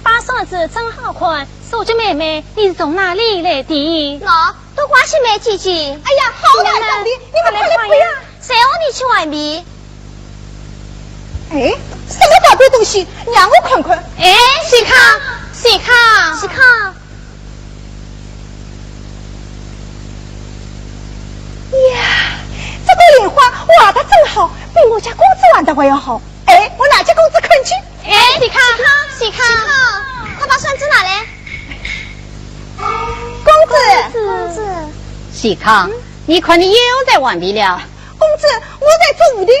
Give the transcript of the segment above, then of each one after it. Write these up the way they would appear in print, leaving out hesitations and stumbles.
把嫂子真好看，手菊妹妹，你是从哪里来的？我都花去买姐姐。哎呀，好大道理，你们快来回呀！谁让你去外面？哎，什么宝贝东西？让我看看。哎，喜康，喜康，喜康。呀，这个莲花画的真好，比我家公子玩的还要好。哎，我哪家公子看去？哎，喜康，喜康，他把扇子拿来。公子，喜康，你看你又在玩笔了。公子，我在做屋顶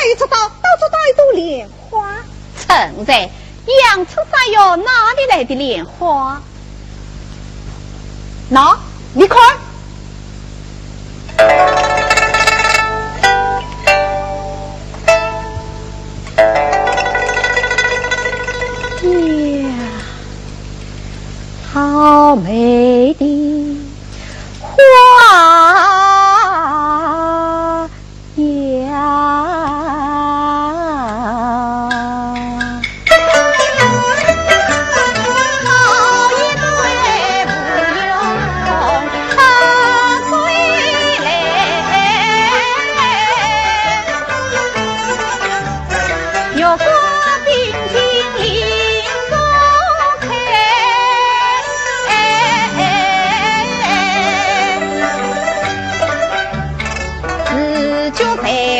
没有做到，倒做到一朵莲花。趁在阳春三月，哪里来的莲花？喏，你看。呀，好美的花呀！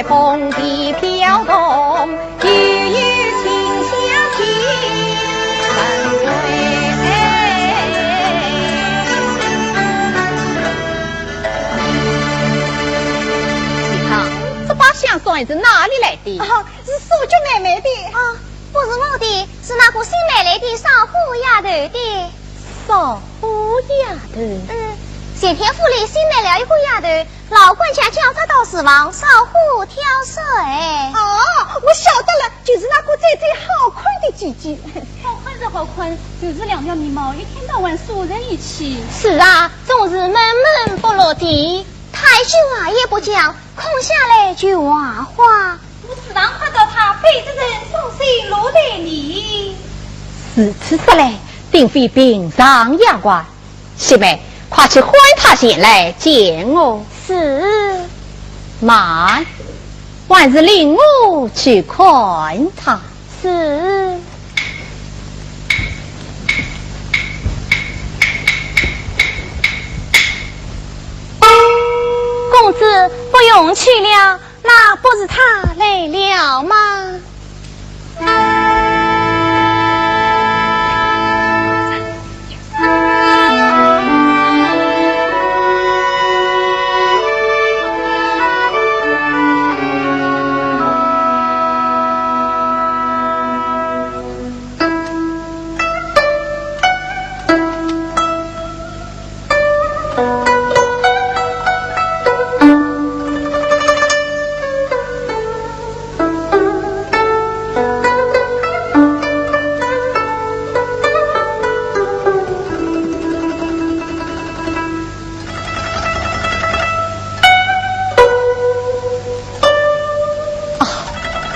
风的飘动，悠悠清香气沉醉。你看，这把香蒜是哪里来的？是手菊妹妹的。不是我的，是那个新买来的少妇丫头的。少妇丫头。前天府里新买了一个丫头，老管家叫她到厨房少妇挑水。我晓得了，就是那个最好看的姐姐。好看是好看，就是两条眉毛一天到晚锁在一起。是啊，总是闷闷不落地，太句话也不讲，空下来句话话。我时常看到她背着人双手落在里。是此事来，并非平常丫鬟。媳妹，快去唤她前来见我。是。慢，还是令我去看她。是。公子不用去了，那不是他来了吗？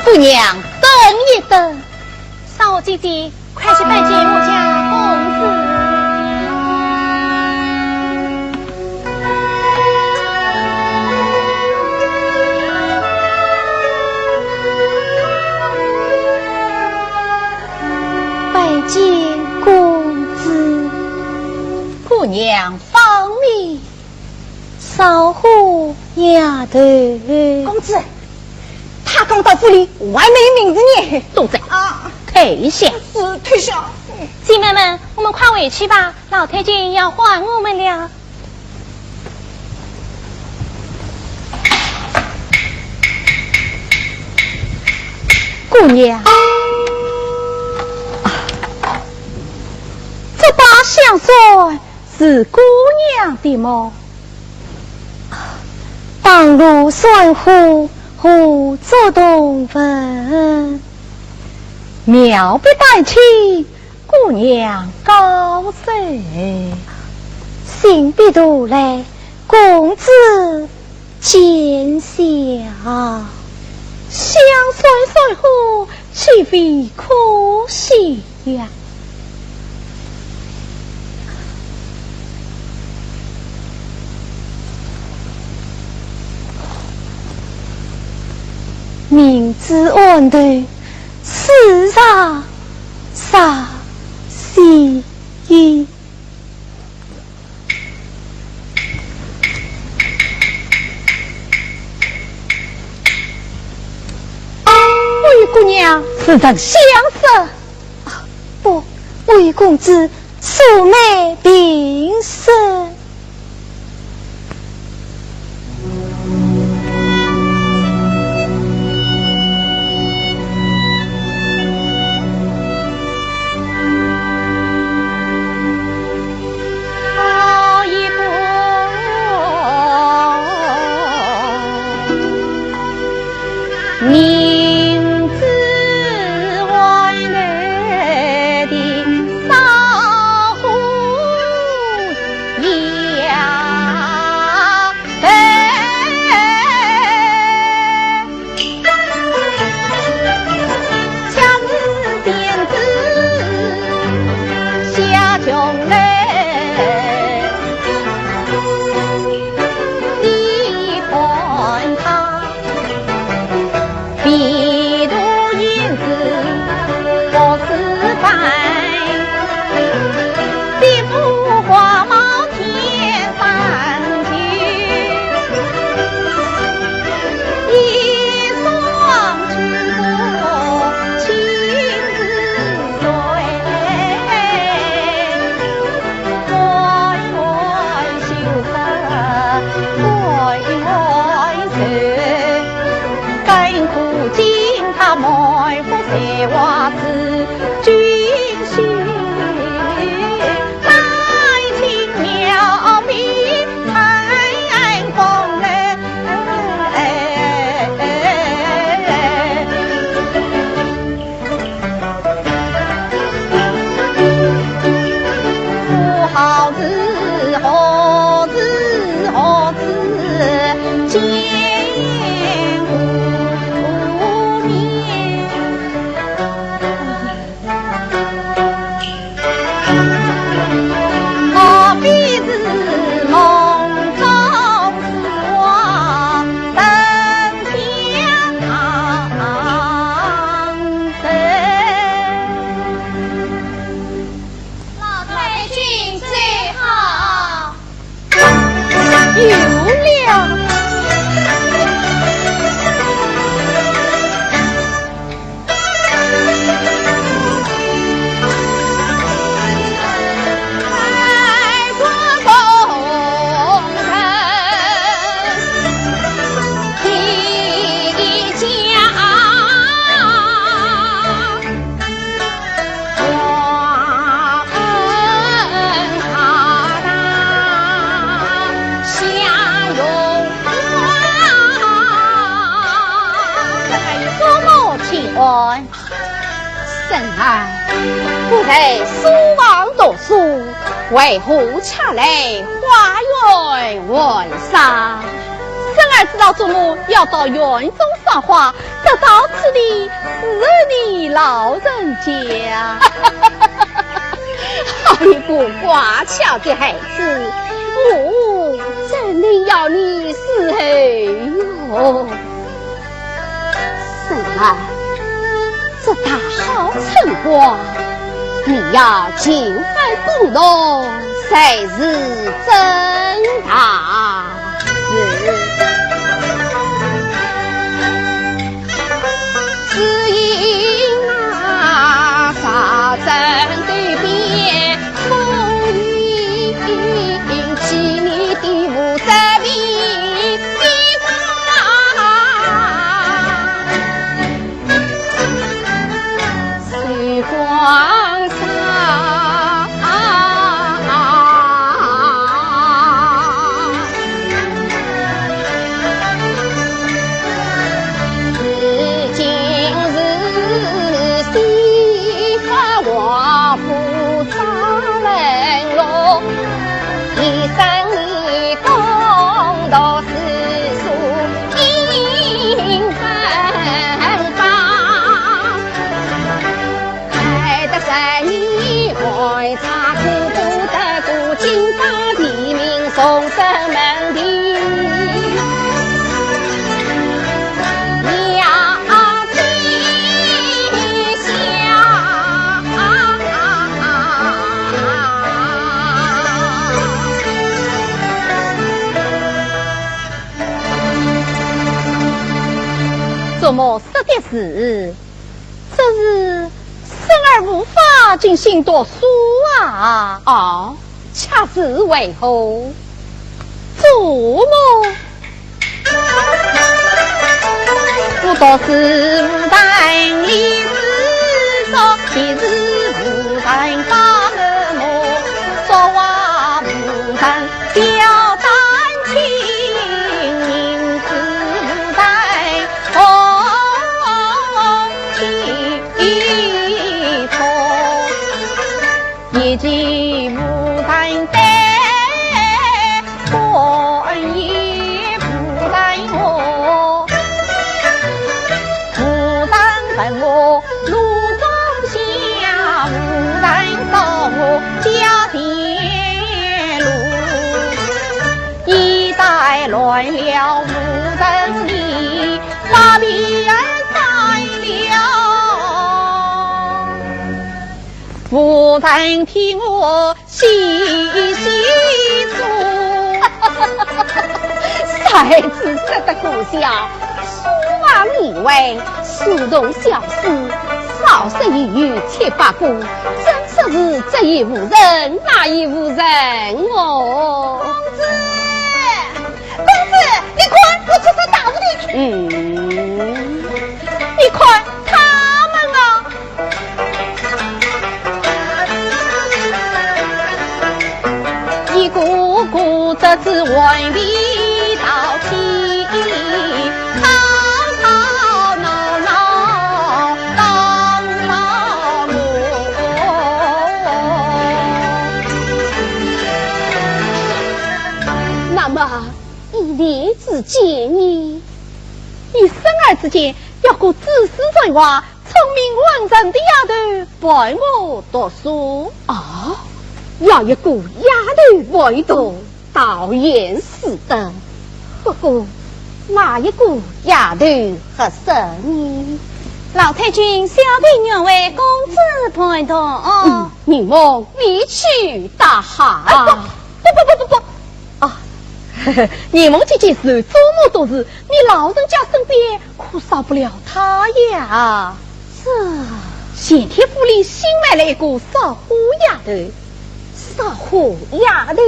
姑娘，等一等，少姐姐，快去拜见我家公子。拜见公子。姑娘放你。少妇丫头，公子。他刚到府里，我还没名字呢。都在退下。是退下。姐妹们，我们快回去吧，老太君要还我们了。姑娘，这把香蒜是姑娘的吗？当如算乎？胡作动分，妙不带气，姑娘高兴。请别度来，公子见笑。香酸酸乎，岂非可惜呀？明知暗对，世上啥心意？魏姑娘是真相识？不，魏公子素昧平生。明知外内的少妇呀，恰是点子下穷人。比如银子我是白，地府花帽天上去，一双去过亲自对，乖乖羞得乖乖受。辛苦经他埋伏在袜子军训，爱情妙笔太风人，不好字好字好字见。神儿，不在书房读书，为何恰来花园问纱？神儿知道祖母要到园中赏花，得到此地是你老人家。好一个乖巧的孩子，我真的要你死后哟！神儿。这大好成果，你要尽快鼓动，才是真大事。只因那沙阵对边风雨引起你的无责命。皇上，今日西方王府张人龙，一生你公道世俗应分芳。爱茶苦不得故，今朝黎明送上门庭。娘的事，这是生儿无法进行读书啊！哦，恰是为何？祖母，我倒是无胆立志说，其实无胆发了梦，说话无胆表胆情，因此无胆情痛，以及无胆的。我路中下，无人扫我家田路，一代乱了无人理，把别人宰了，无人替我细细做，才子这的故乡。话以为书动小事，少说一语七八股，真说是这一无人，那一无人哦。公子，你看我出到大屋里去。你看他们啊，一个个这只顽皮到起。一之间你生儿之间要过知识文化、聪明文人的丫头陪我读书啊！要一个丫头陪读，倒也是的。呵呵，哪一个丫头合适你？老太君小弟愿为公子陪读哦。你莫离去大好。不。你们这件事这么多事，你老人家身边可少不了他呀。是，县天府里新买了一个少妇丫头。少妇丫头，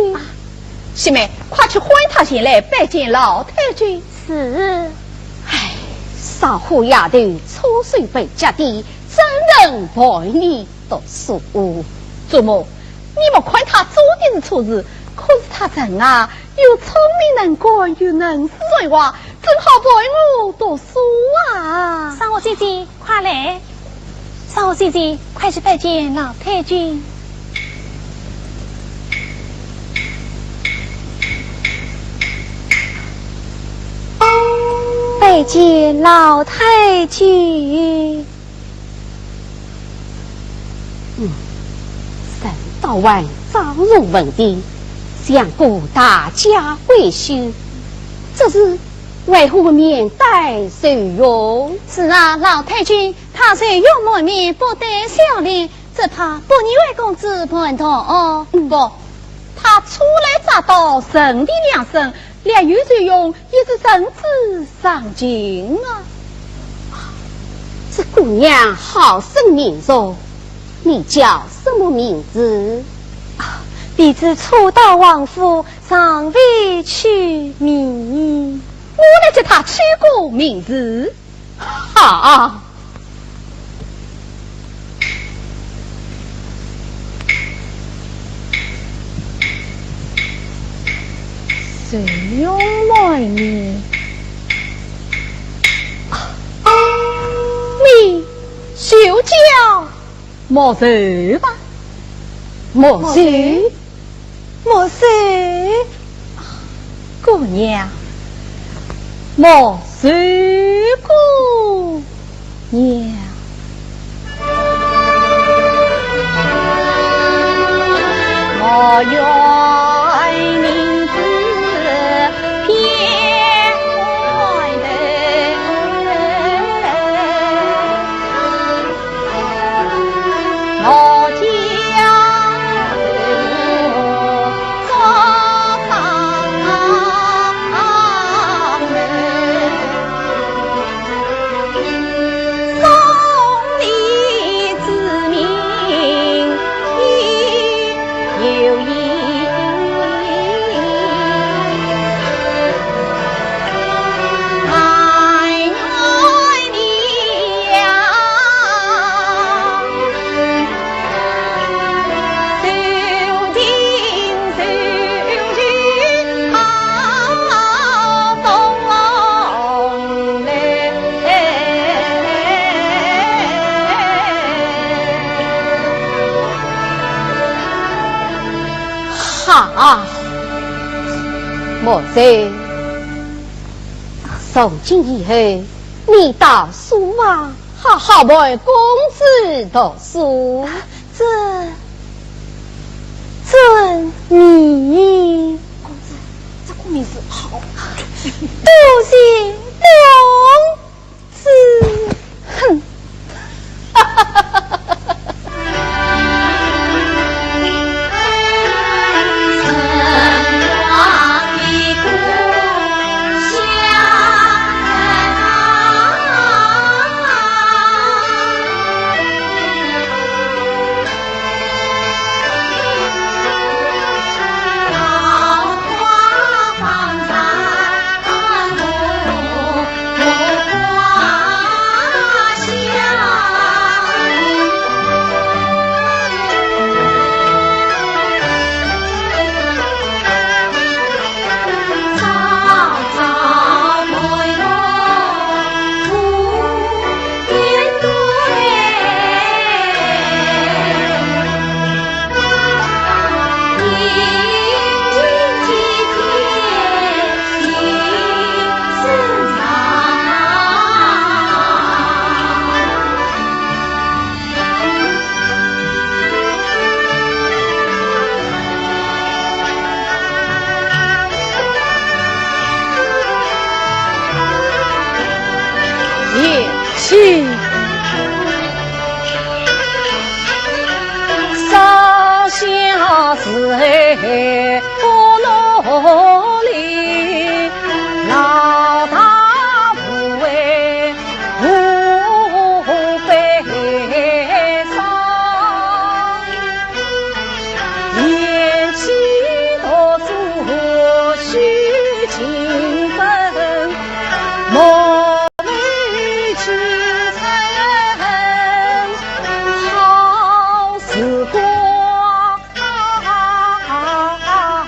媳妹，快去唤她前来拜见老太君。是。唉，少妇丫头初岁被家的，怎能陪你读书？祖母，你们看她做的是错事，可是她人啊。又聪明能干，又能说话，正好陪我读书啊！少姐姐，快来！少姐姐，快去拜见老太君。拜见老太君。神道外张荣文的。想过大家维修，这是为何面带愁容？是啊，老太君，他虽有满面不得笑脸，只怕不你为公子陪同哦。不，他初来乍到，神的两声，连语随用，也是真知上进啊。这姑娘好生面容，你叫什么名字？弟子初到王府，尚未取名。我来叫他取个名字。好，谁用来你？你休教莫事吧？莫事。莫事，姑娘，莫事姑娘，我愿名字偏怀的，我家。啊！莫非从今以后，你到书房好好为公子读书？遵你。公子，这个名字好。多谢公子。哼！哈哈哈哈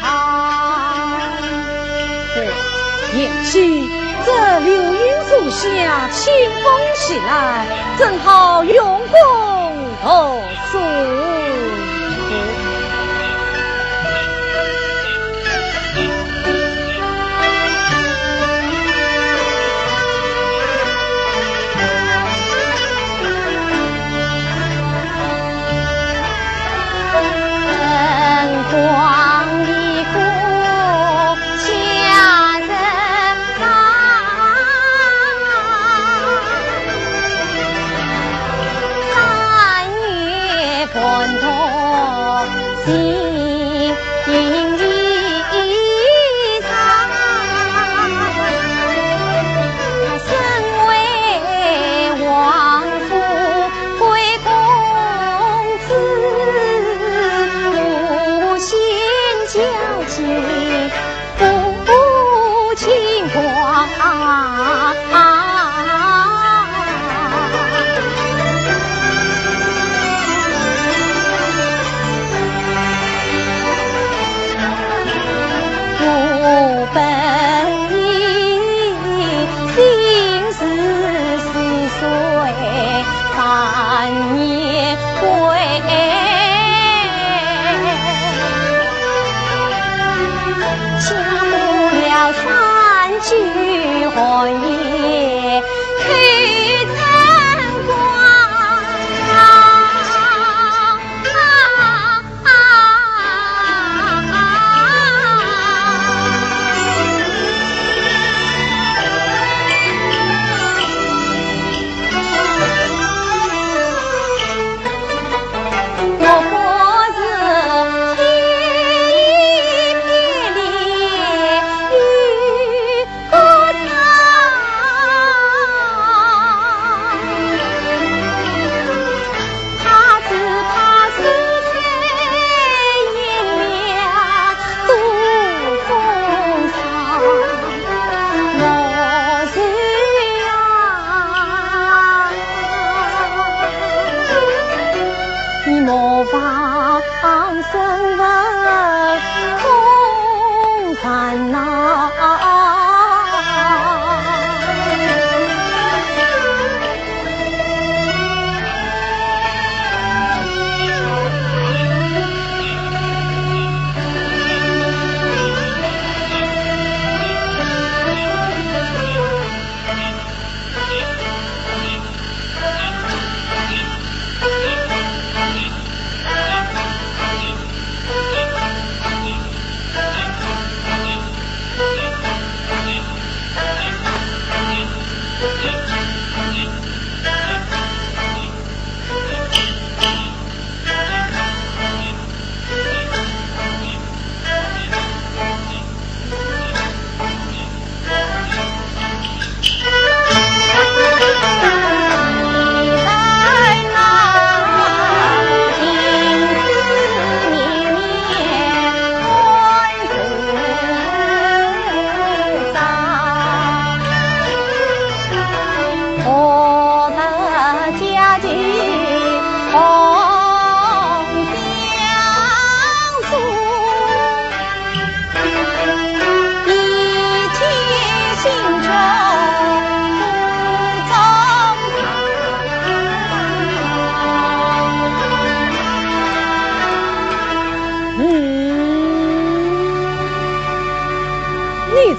哈！清风起来，正好用功读书。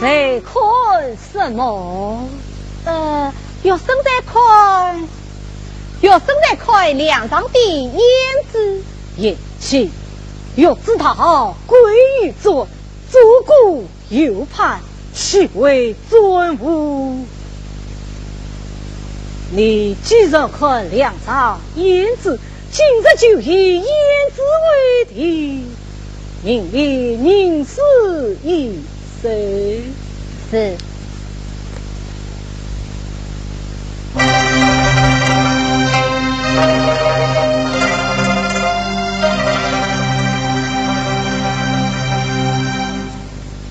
在看什么？学生在看梁上的燕子。言妻，欲知他归于尊，左顾右盼，岂为尊乎？你既然看梁上燕子，今日就以燕子为题，宁为宁死一生。是。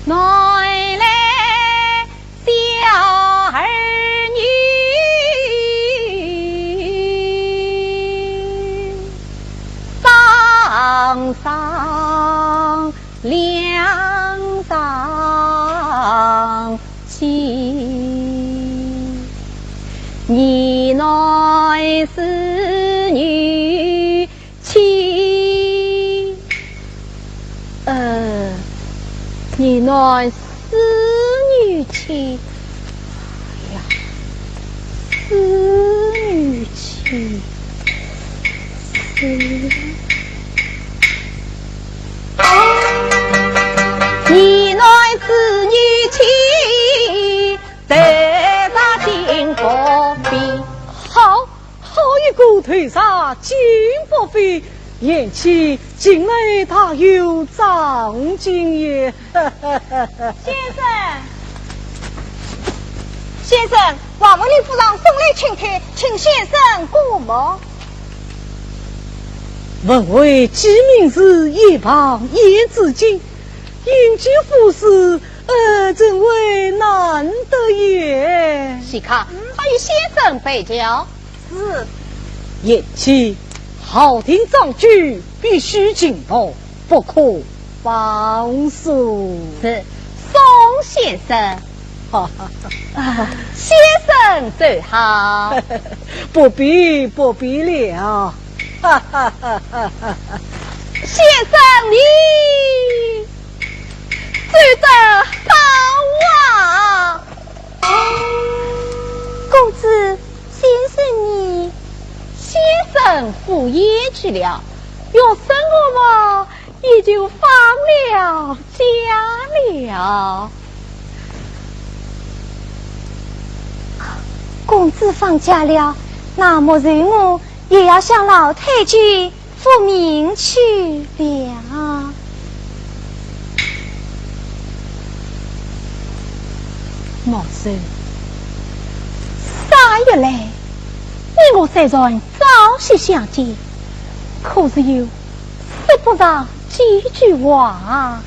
来来，小儿女，上上梁上起，你乃是女妻。你乃是女妻，哎呀，是女妻，你乃是女妻，在啥金佛比？好一个推杀金不飞，言妻近来他有长进也。先生，王文林夫人送来请帖，请先生过目。文为鸡鸣时一旁言自尽，应接夫事，真为难得也。细看，他与先生背交。是。言妻，好听章句必须进报，不可放肆。是，宋先生。先生最好。不必了。先生你做得好啊！公子，先生你。先生赴宴去了，有生我嘛也就放了假了。公子放假了，那么然我也要向老太君复命去了。莫说3月来，你我虽然朝夕相见，可是又说不上几句话。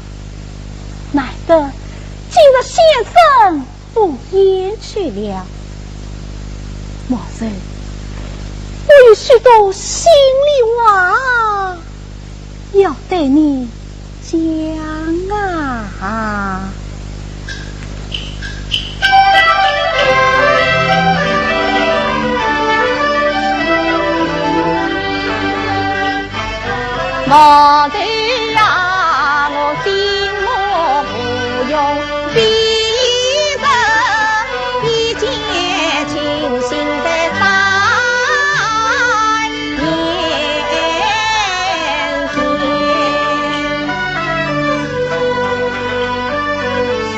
难得今日先生赴宴去了，莫说我有许多心里话要对你讲啊。莫对呀，我心我不用逼人，一见倾心的3年前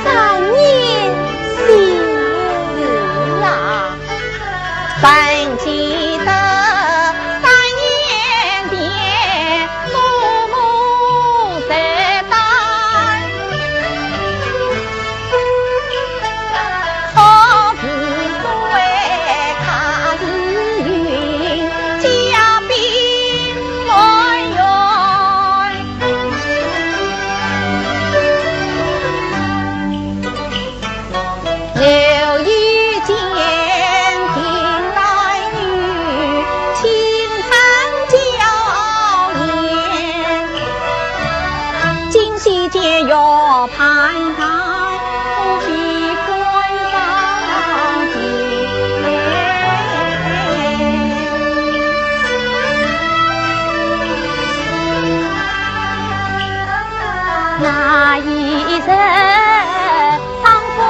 ，3年前是啊，本记得。那一日，当风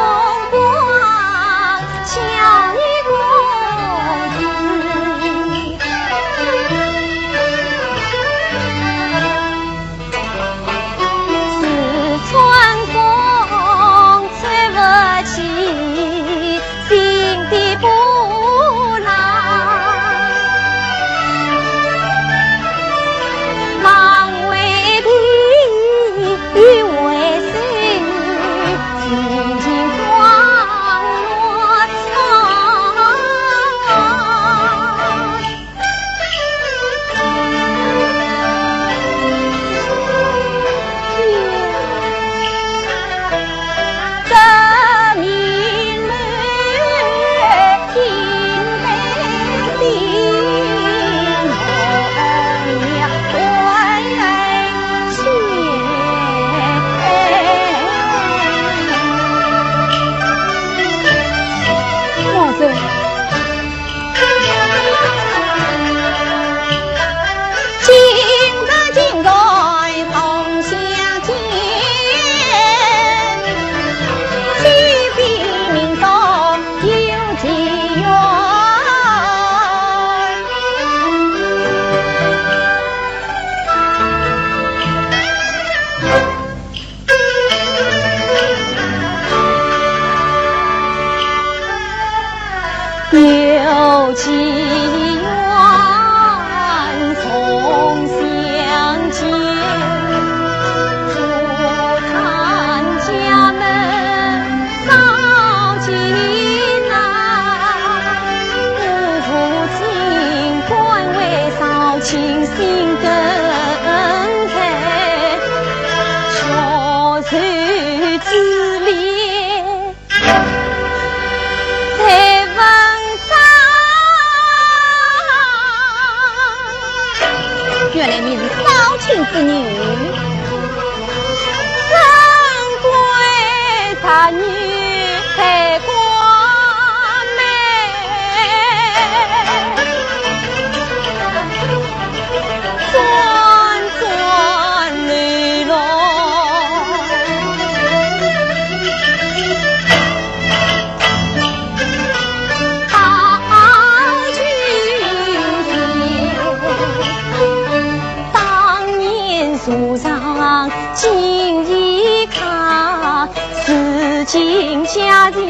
今家前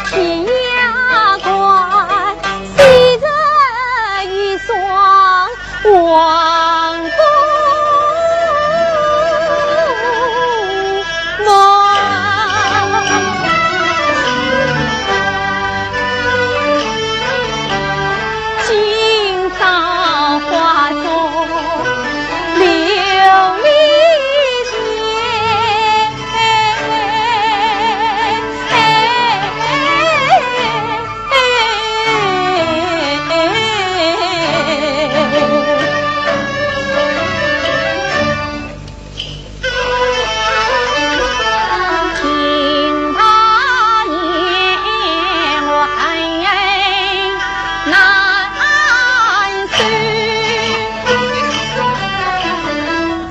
天涯关，昔日一双王宫门，今朝花中流离。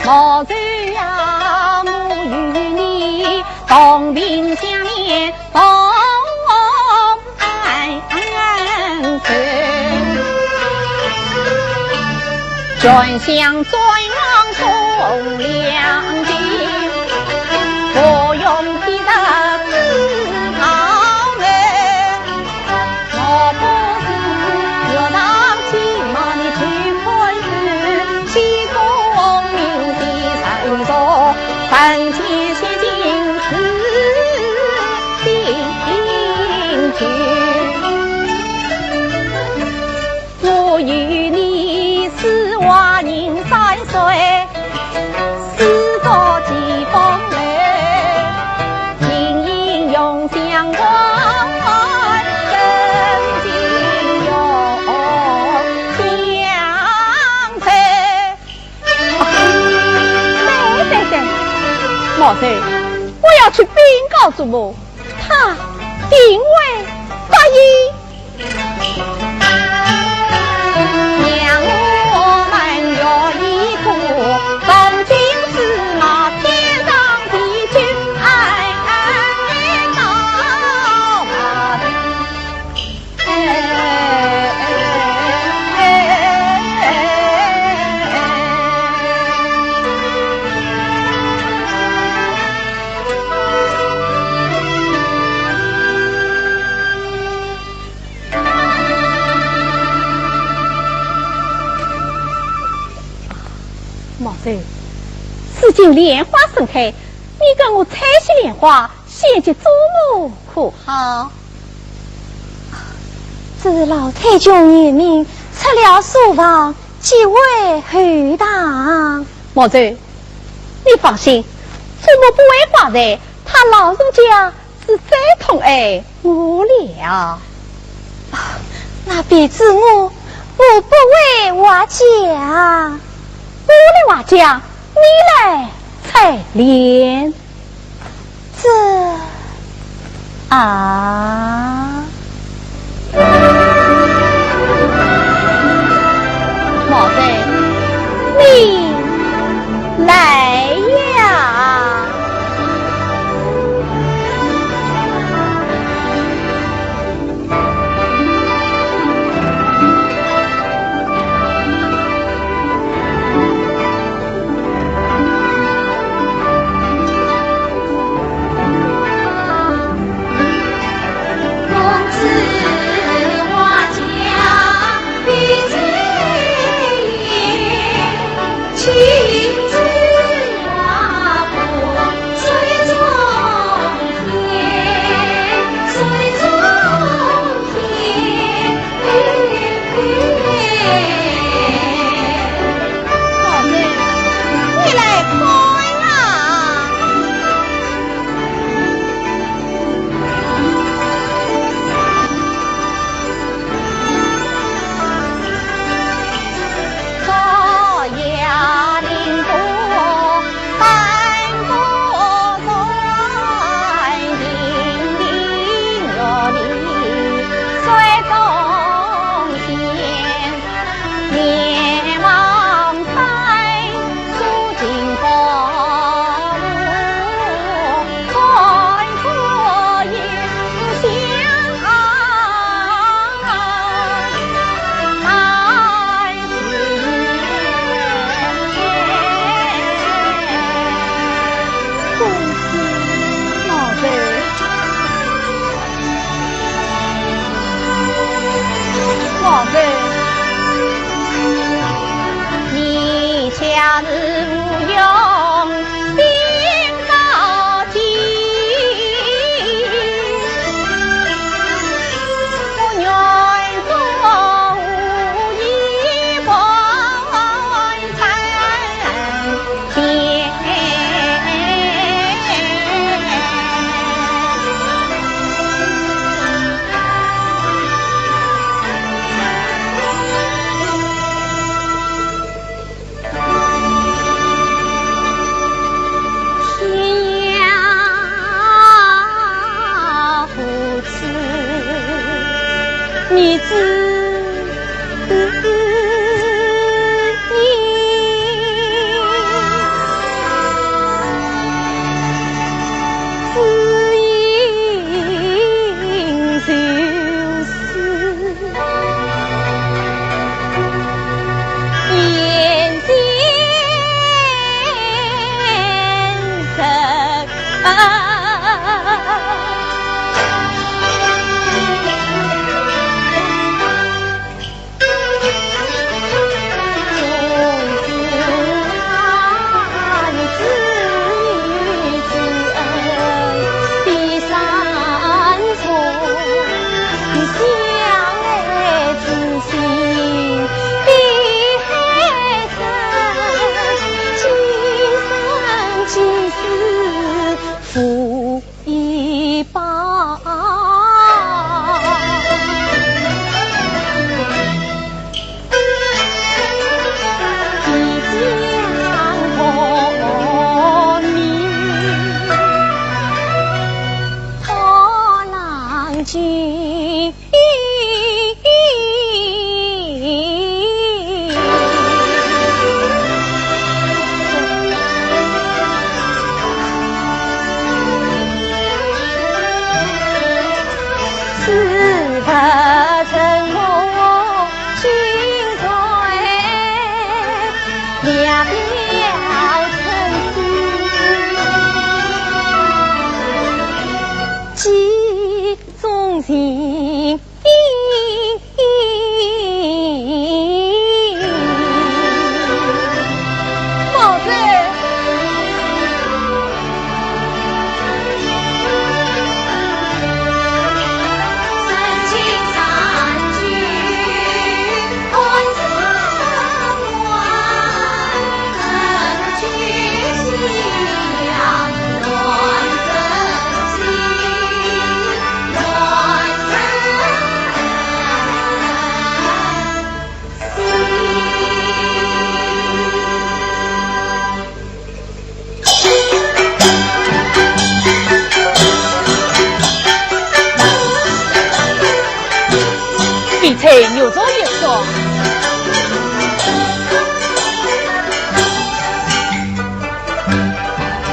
我虽呀母与你同病相怜，同安顺，专相尊王同两地，不用提得自豪门。我不是有当起码你去昆士，西宫明的三座，三千写进此定局。我与你丝袜人3岁，四座几风雷，情英勇相关，真情永相随。对，莫非我要去禀告祖母，他定会答应。娘我们若一顾，东京司马天上的君爱到莫非此景莲花盛开，你跟我采些莲花献给祖母可好？自老太君年命出了书房，即为后堂。莫贼，你放心，祖母不会发财，他老人家是再痛爱我了。那别子我不为我讲。我来话讲，你来采莲。这莫非你来呀？情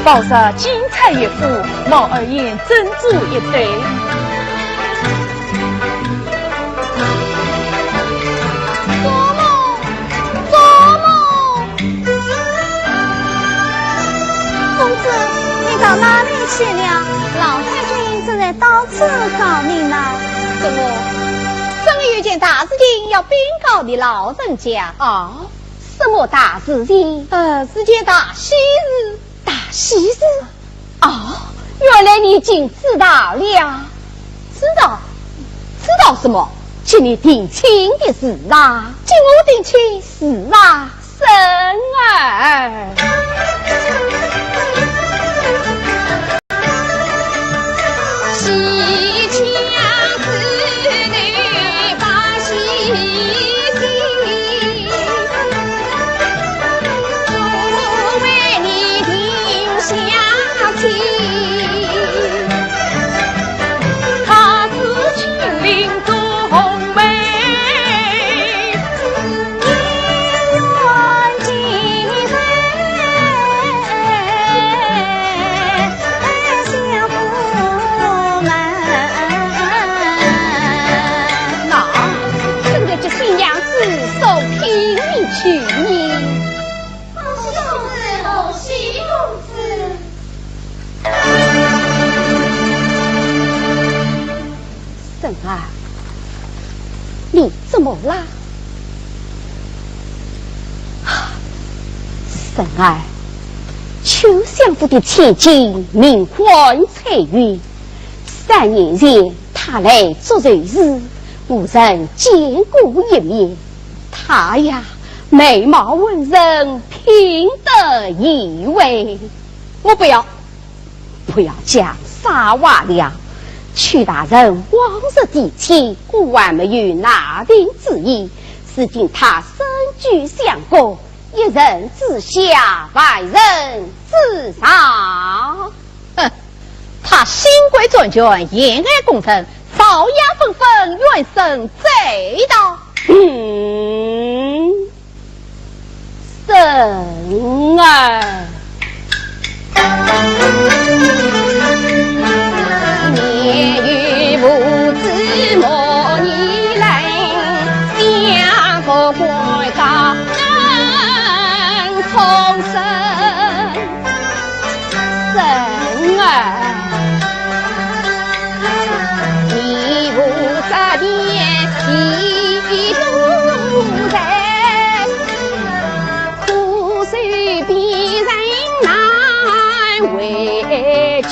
宝石精彩悦肤，毛二眼珍珠一对。到哪里去了？老太君正在到处找你呢。怎么？真遇见大事情要禀告你老人家啊？什么大事情？是件大喜事。大喜事？啊！原来你已经知道了。知道什么？请你定亲的事啊！请我定亲事啊，神儿。你怎么啦？神儿，秋相府的千金名唤彩云，3年前他来做人时，无人见过一面。他呀，美貌温润，品德义为。我不要讲傻话了。曲大人往日的情，古玩没有拿定之意。如今他身居相国，一人之下，万人之上。他新贵专权，延安功臣，造谣纷纷，怨声载道。神儿。年逾母子莫逆来，两个国家能重生。神儿，你无啥年一路在，苦水必然难为尽。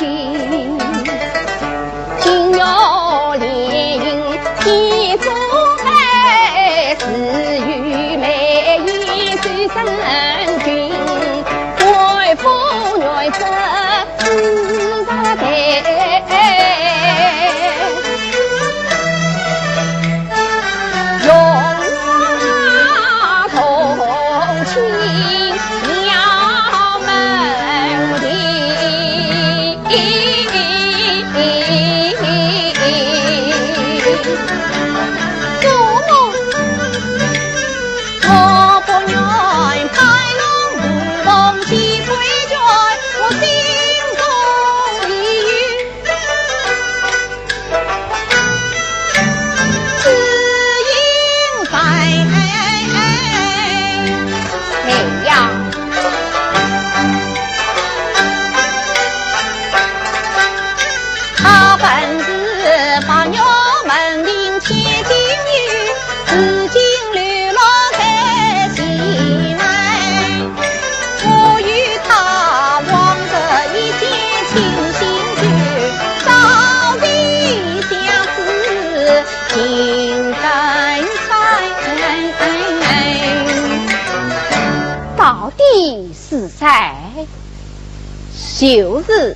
就是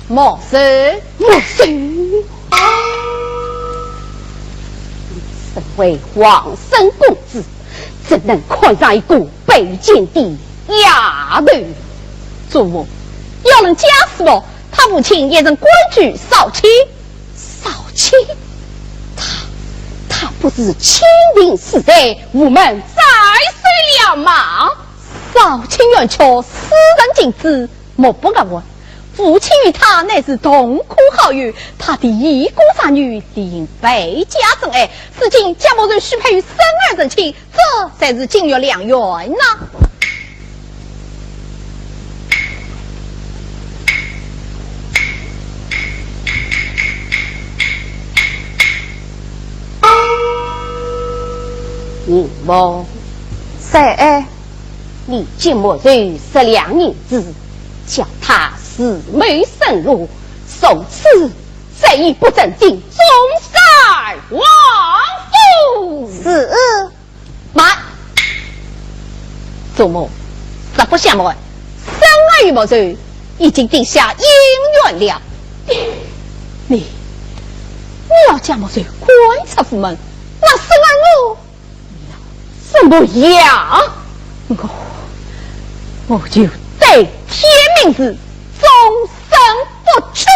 莫收。身为皇生公子，怎能看上一个卑贱的丫头？祖母，要能假死我，他父亲也曾官居少卿。少卿，他不是亲临死在，我们再睡了吗？少卿愿求私人禁止，莫不敢问，父亲与他乃是同苦好友，他的一姑三女理应倍加珍爱。如今贾某人许配于生儿成亲，这才是金玉良缘呐。宁某谁？你见莫人10两银子，叫他四妹生路，从此再也不正经，终身亡夫。是。慢，祖母实不相瞒，生儿与莫人已经定下姻缘了。你要将莫人关出府门，那生儿我怎么样？我就对天命子终身不娶，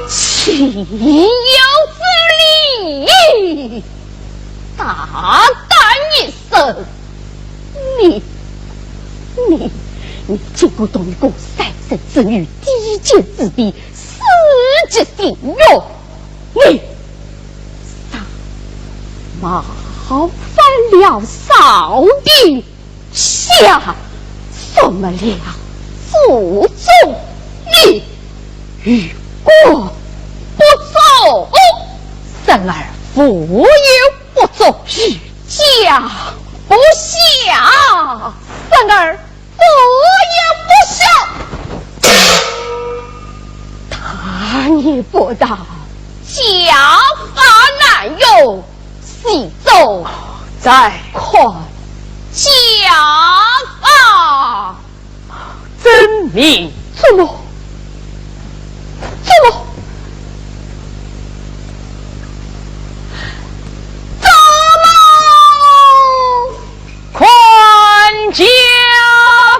岂有此理！大胆一声，你竟不懂一个三生之女低贱之辈，私结性欲，你麻烦了少帝下什么了祖宗，你与国不走，生儿父有不走，与家不孝，生儿父有不孝，他也不到家法难用，西走再看家法真名怎么宽家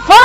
法。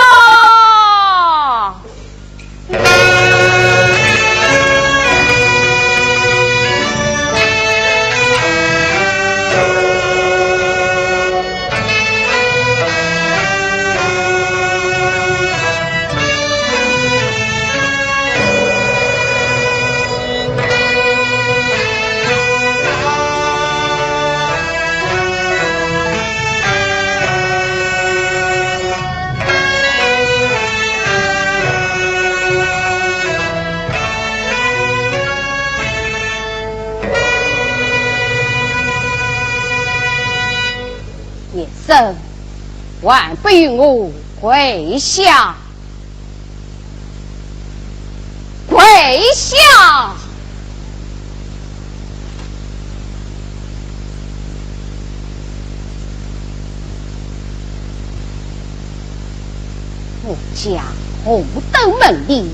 生万不与我跪下，跪下！我家红灯门里，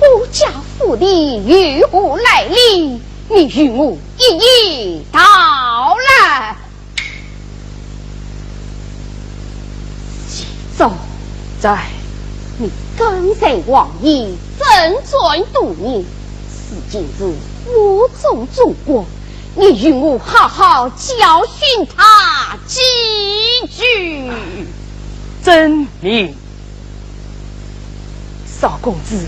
我家府里与何来历？你与我一一道来。走在你刚才王爷正在度你，是今日我中祖国，你与我好好教训他几句。真名少公子，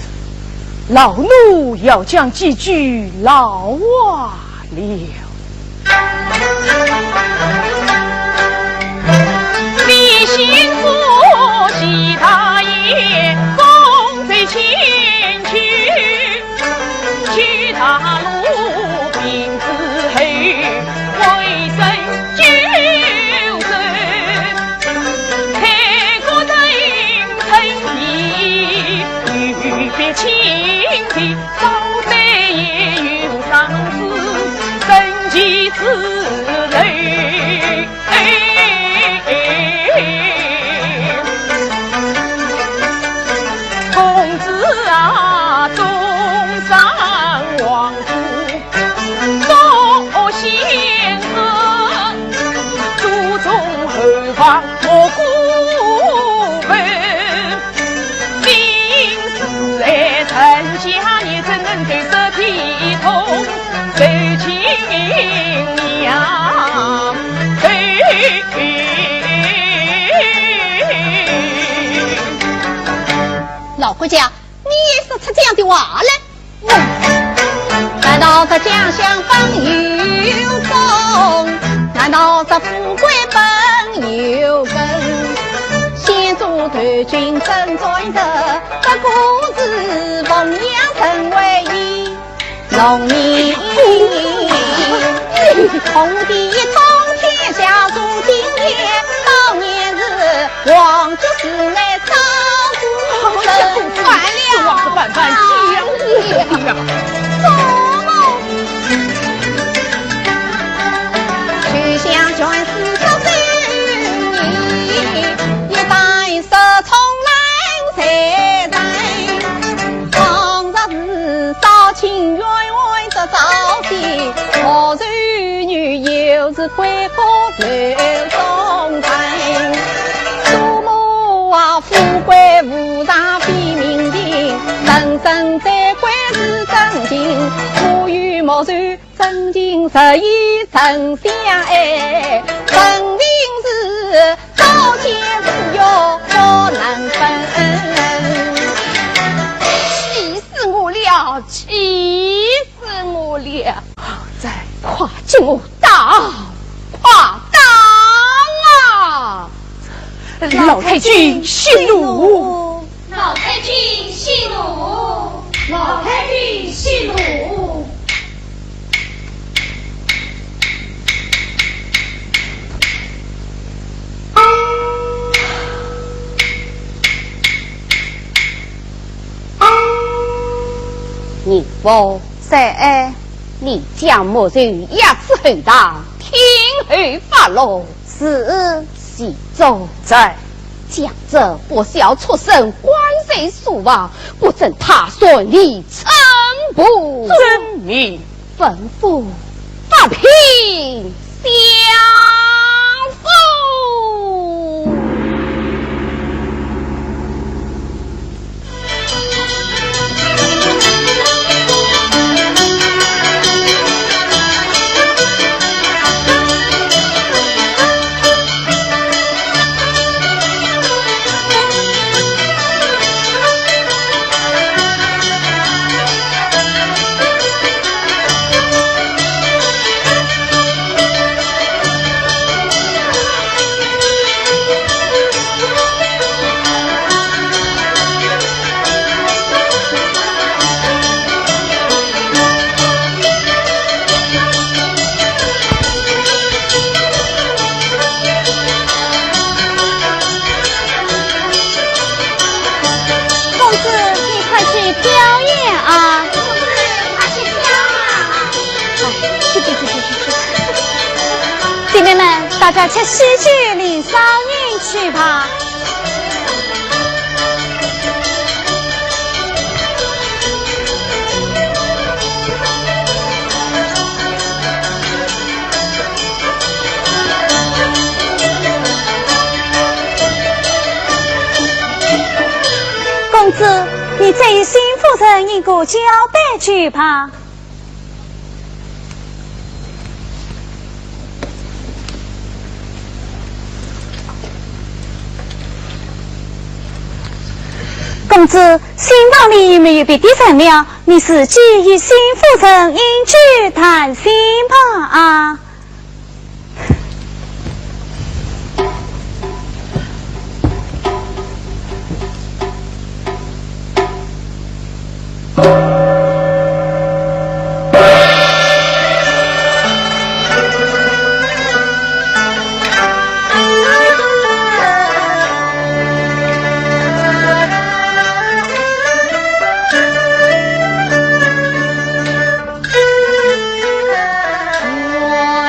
老奴要讲几句老话了。你心腹系大爷共贼前去，去他路并自黑，为生救人，开国人称义，预备亲戚早在也有上司，身其此类。公子啊，终上王府，做贤客，注重后方我顾问，今世爱臣老国家，你也说出这样的话来？难道这家乡本有宗？难道这富贵本有根？先祖断君真传德，这故事奉养成为一农民。红帝通天下主今天，当年是皇族是来照顾人，反了王子板板相爷呀！做梦，去向全是这3年，一代十重来才在，当日是少卿冤冤这招的，何然女又是归国留中台，祖母啊富贵无上比民情，人生在贵是真情，富裕莫算真情实意真相爱，肯定是高见自幼不能分，气死我了，气死我了！再快进我打，快打啊！老太君息怒，老太君息怒，老太君息怒。你否在你将莫人牙齿很大，天后发落，是喜奏在。将这不孝出身，官贼属王，不正他所立臣不遵命，吩咐发聘相府。姐妹们，大家吃喜剧领少年去吧。公子，你这一心夫人一个交代去吧。公子，新房里没有别的人了，你自己与新夫人饮酒谈心吧啊！我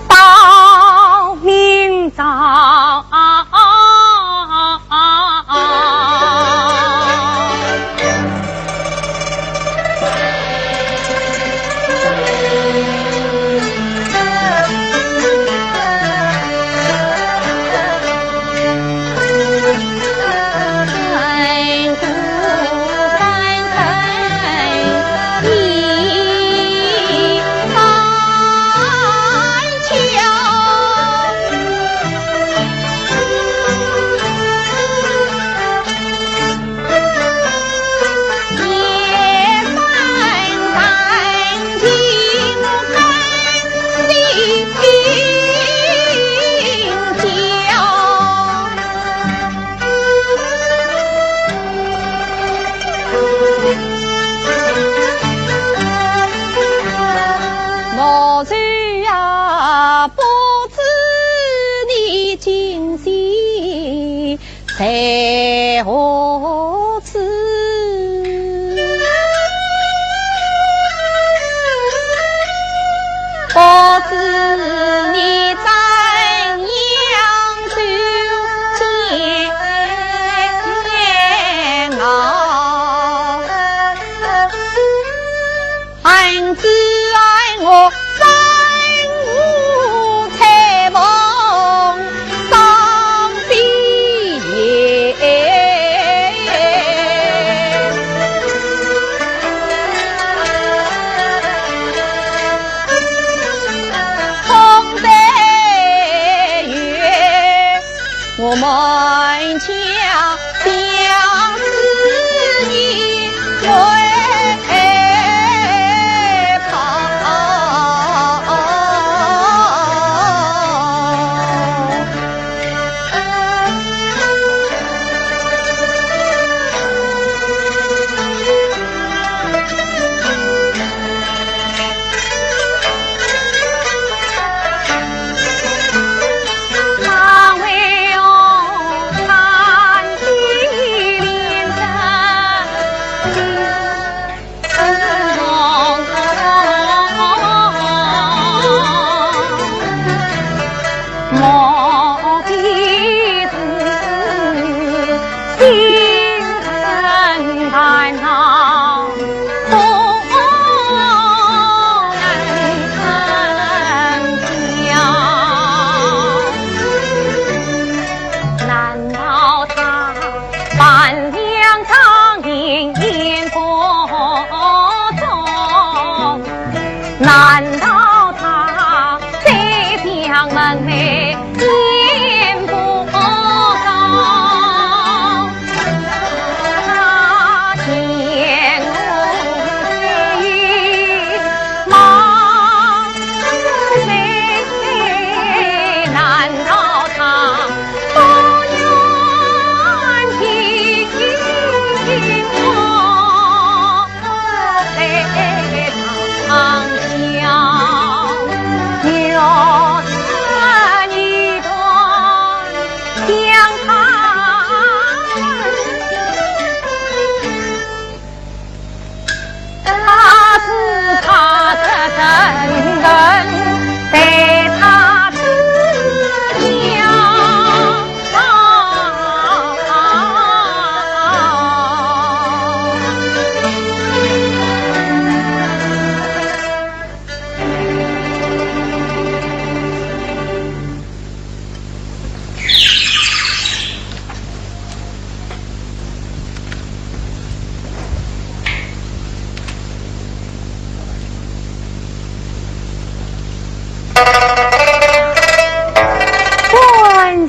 到明早在何处？不知你怎样走煎熬？俺只爱我三五彩梦。我们家相思你为跑，难道他在将门内念不到？他见我忙来，难道他不愿听我来唱？有这一段相谈，他是他的真人，在他之家。官人，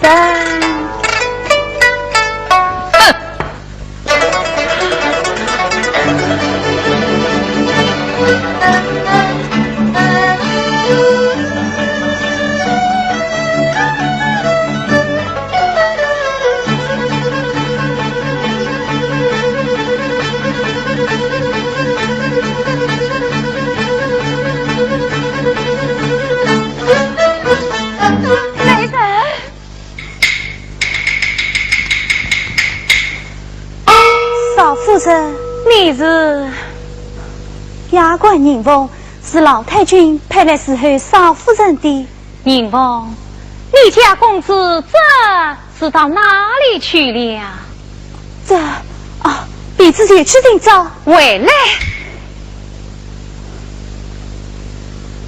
少夫人，你是牙关人翁，是是老太君派来侍候少夫人的。宁王，你家公子这是到哪里去了？这婢子也去寻找。回来，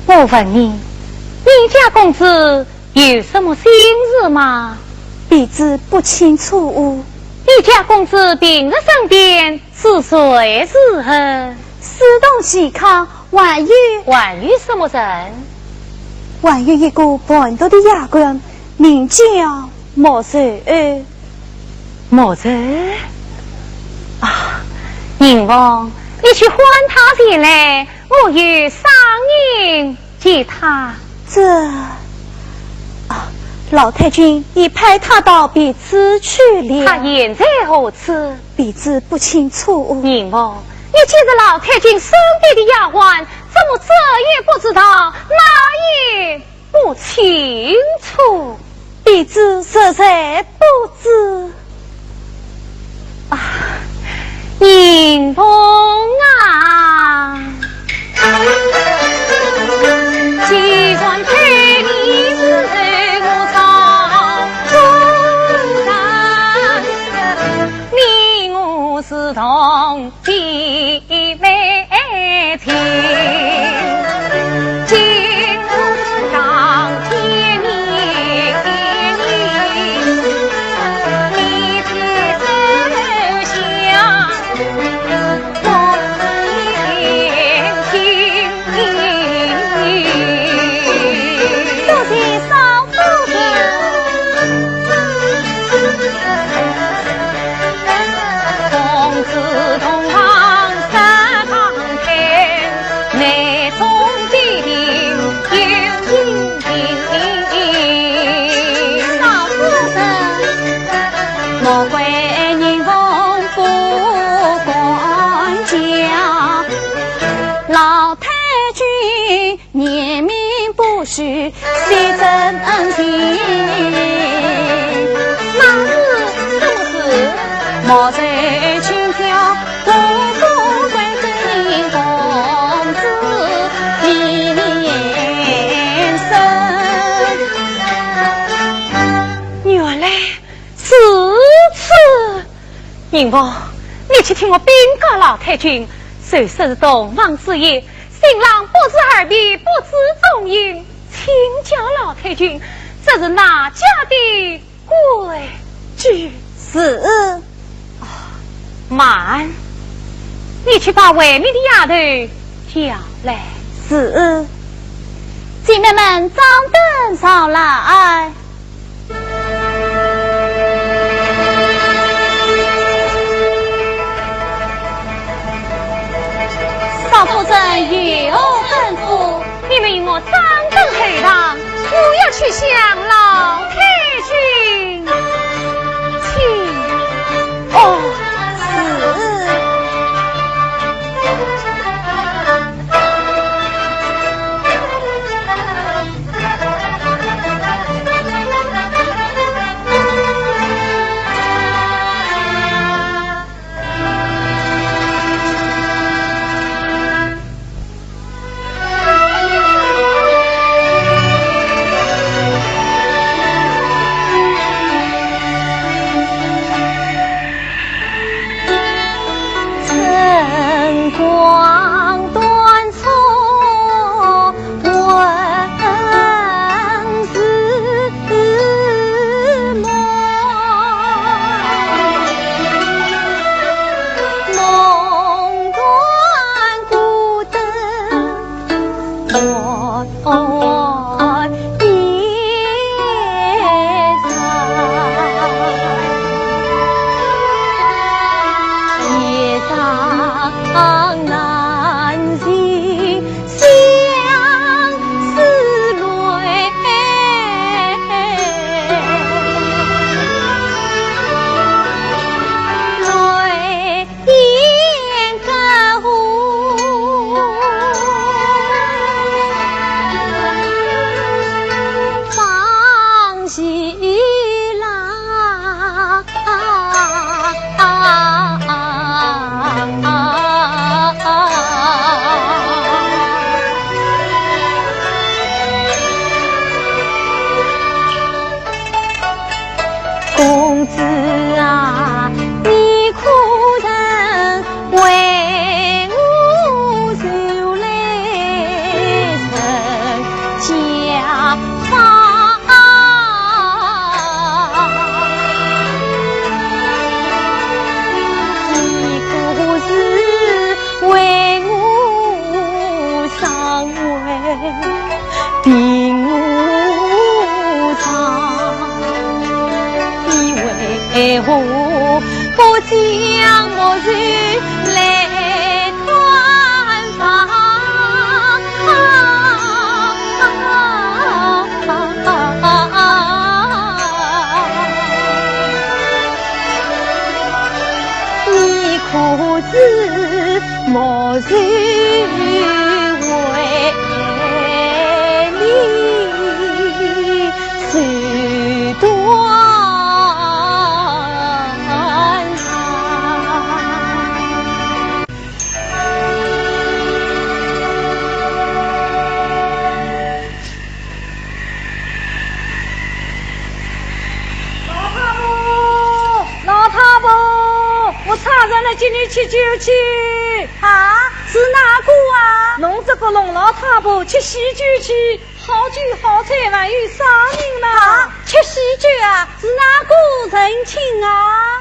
我问你，你家公子有什么心事吗？婢子不清楚。你家公子平日身边是谁是人？私动喜康，还有什么人？还有一个半途的丫鬟，名叫莫瑞儿。莫瑞啊，宁王，你去唤他前来，我有赏银给他。老太君已派他到别处去了。他现在何处？婢子不清楚。宁王，你既是老太君身边的丫鬟，怎么这也不知道，那也不清楚？婢子实在不知。宁王啊，既然陪你是我早中人，你我是同弟妹情，今当天明，你牵手相共前行。多谢少夫人，公子同堂三堂天，内中必定有情情。少夫人，莫怪宁王不管教，老太君念命不许谁真情。那是什么事？莫在轻佻，我不会对你公子连声。原来是此。宁王，你去听我禀告老太君，虽是东方之业，新郎不知耳鼻，不知中音，请教老太君，这是哪家的规矩？是。慢，你去把外面的丫头叫来。是。姐妹们，张灯上来。少夫人有吩咐，你们与我张灯后堂，我要去向老太君请。并无常，你为何不将末日来团访？你可知末日为你是短长？老太婆，我差人来接你去救去。啊，是哪个啊？侬这个龙老太婆吃喜酒去，好酒好菜还有啥人呢？啊，吃喜酒啊？是哪个人请啊？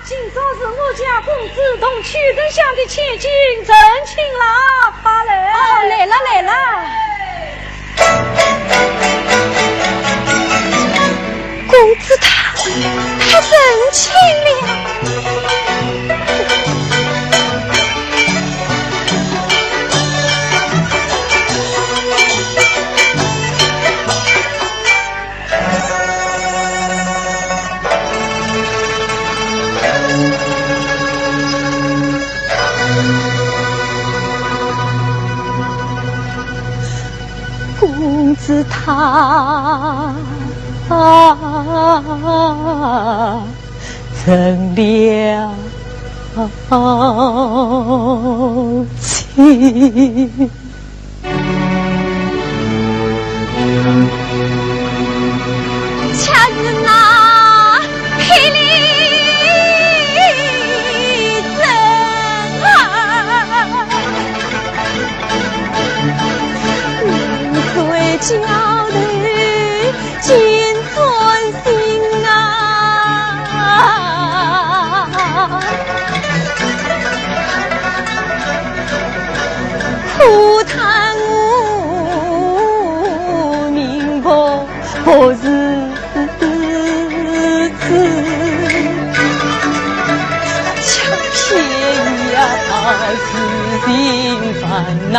今朝是我家公子同曲仁乡的千金陈亲啦，快来！哦，来了来了。公子他认亲了。公子他成了亲。恰是那霹雳针啊，最娇的金尊心啊，苦叹无名不是抢便宜啊，是心烦恼，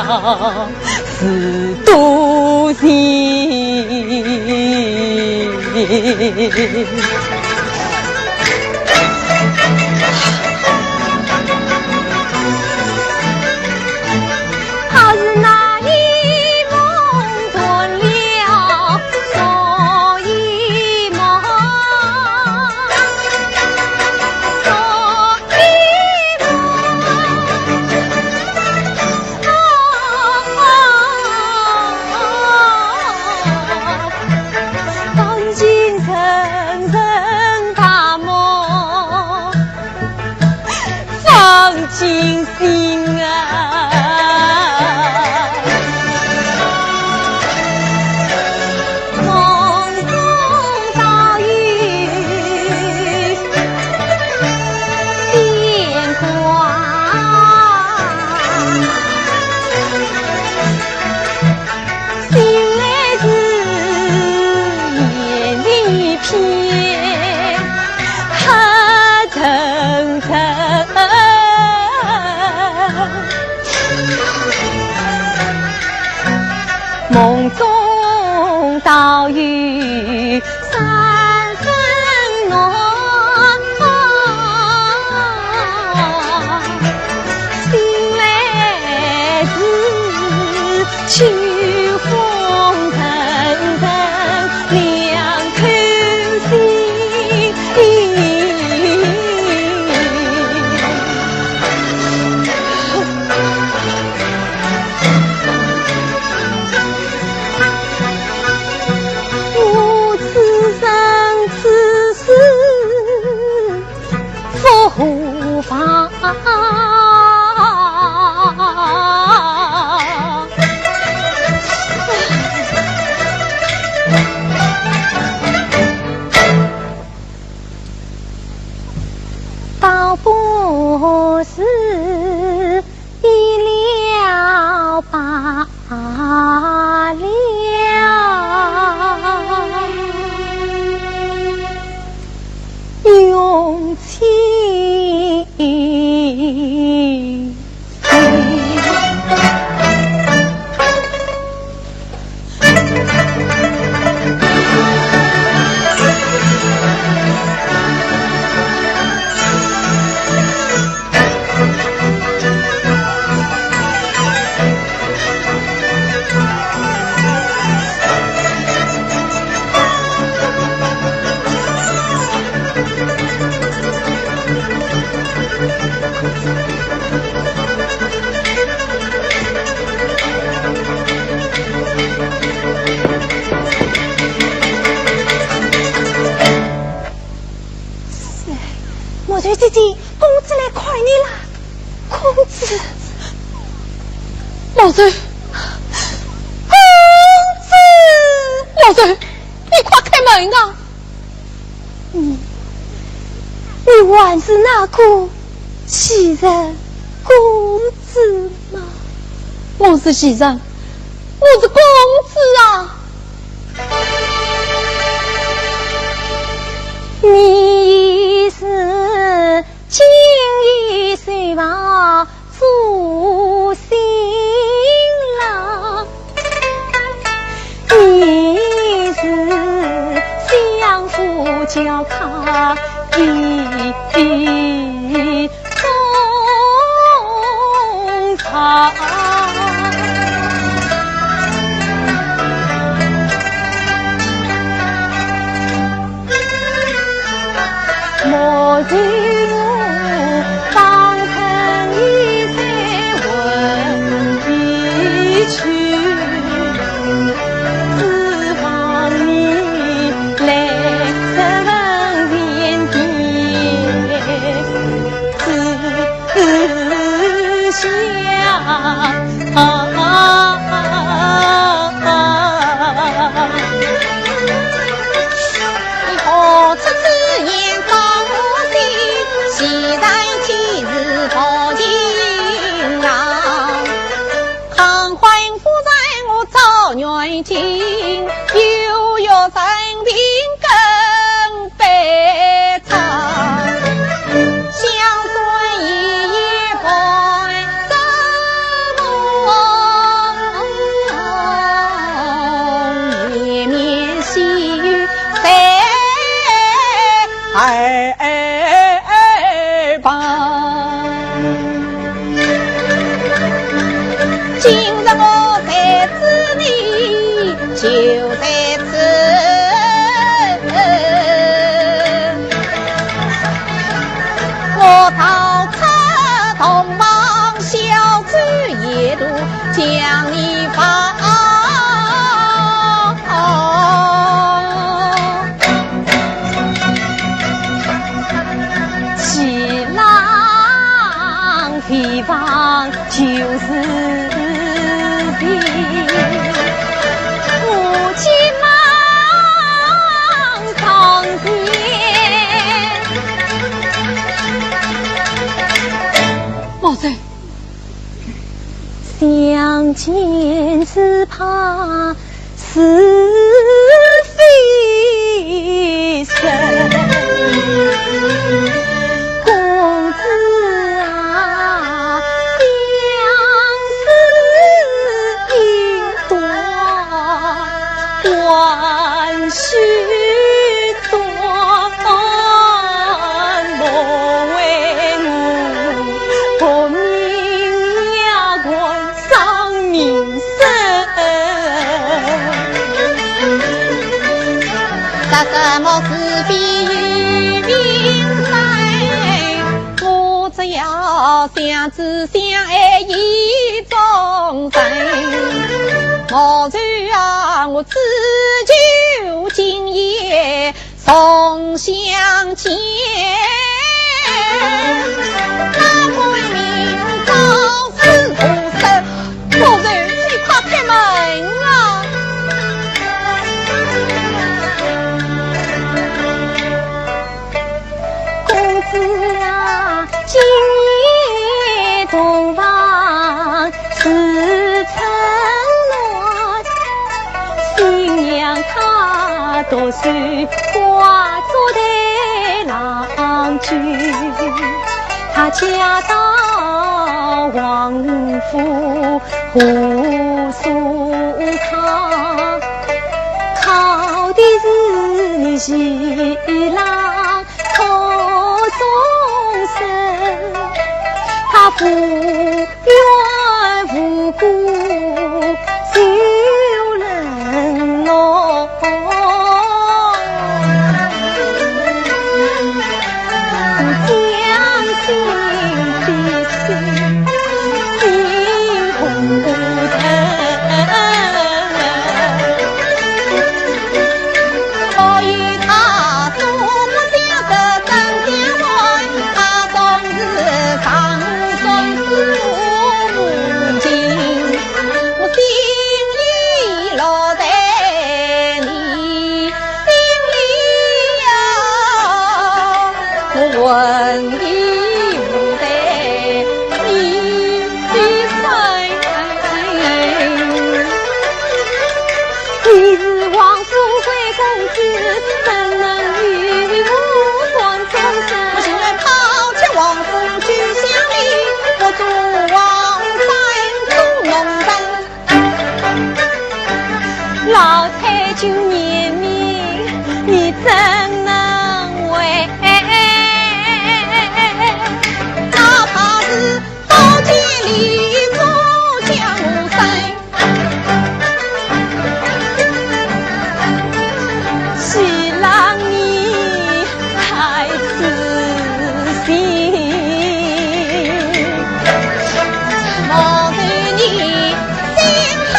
是妒心。好是那一梦断了所以梦，所以梦。当今人人大梦，放尽心啊。梦中倒有电光，醒来是眼里片黑沉沉。梦中倒有三分浓，醒来是秋风阵阵两颗心。无妨，倒不是意料罢。瑞姐姐，公子来看你啦！公子，老孙，公子，老孙，你快开门啊！你还是那个袭人公子吗？我是袭人，我是公子啊！你是今夜睡房做新郎，你是相夫教他一风采。莫知我方曾一再问一曲，只望你来这问前边，只想愿听有约生平更悲惨，相随一夜伴生梦，绵绵细雨在耳旁。今日我在此地，就在此，我逃出同盟小船夜渡，将你放。起浪地方就是地。老孙，相见只怕是非身，公子啊，相思应断，还须断，莫为我不明呀关伤民生。这什么是非与民生？我只要相知相爱一种人。莫愁啊，我只求今夜重相见。那官命早是何生？夫人，你快开门啊！公子啊，今夜同房是承诺，新娘她多是化作的郎君，她嫁到王府胡素康，靠的是你新郎可终身，他不愿无故就冷落。所以他做不了的真相外，他昔日王富贵公子，怎能与我断终身？我现在抛弃王府去乡里，我做王在做农人。老太君念命，你怎能为？哪怕是刀剑里做江山。喜郎你太痴心，莫对你心太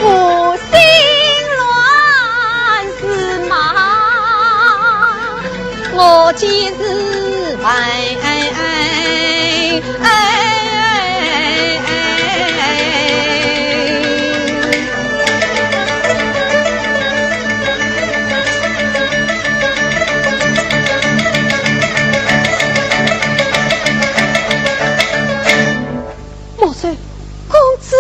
我心乱是马，我今日来。莫非公子？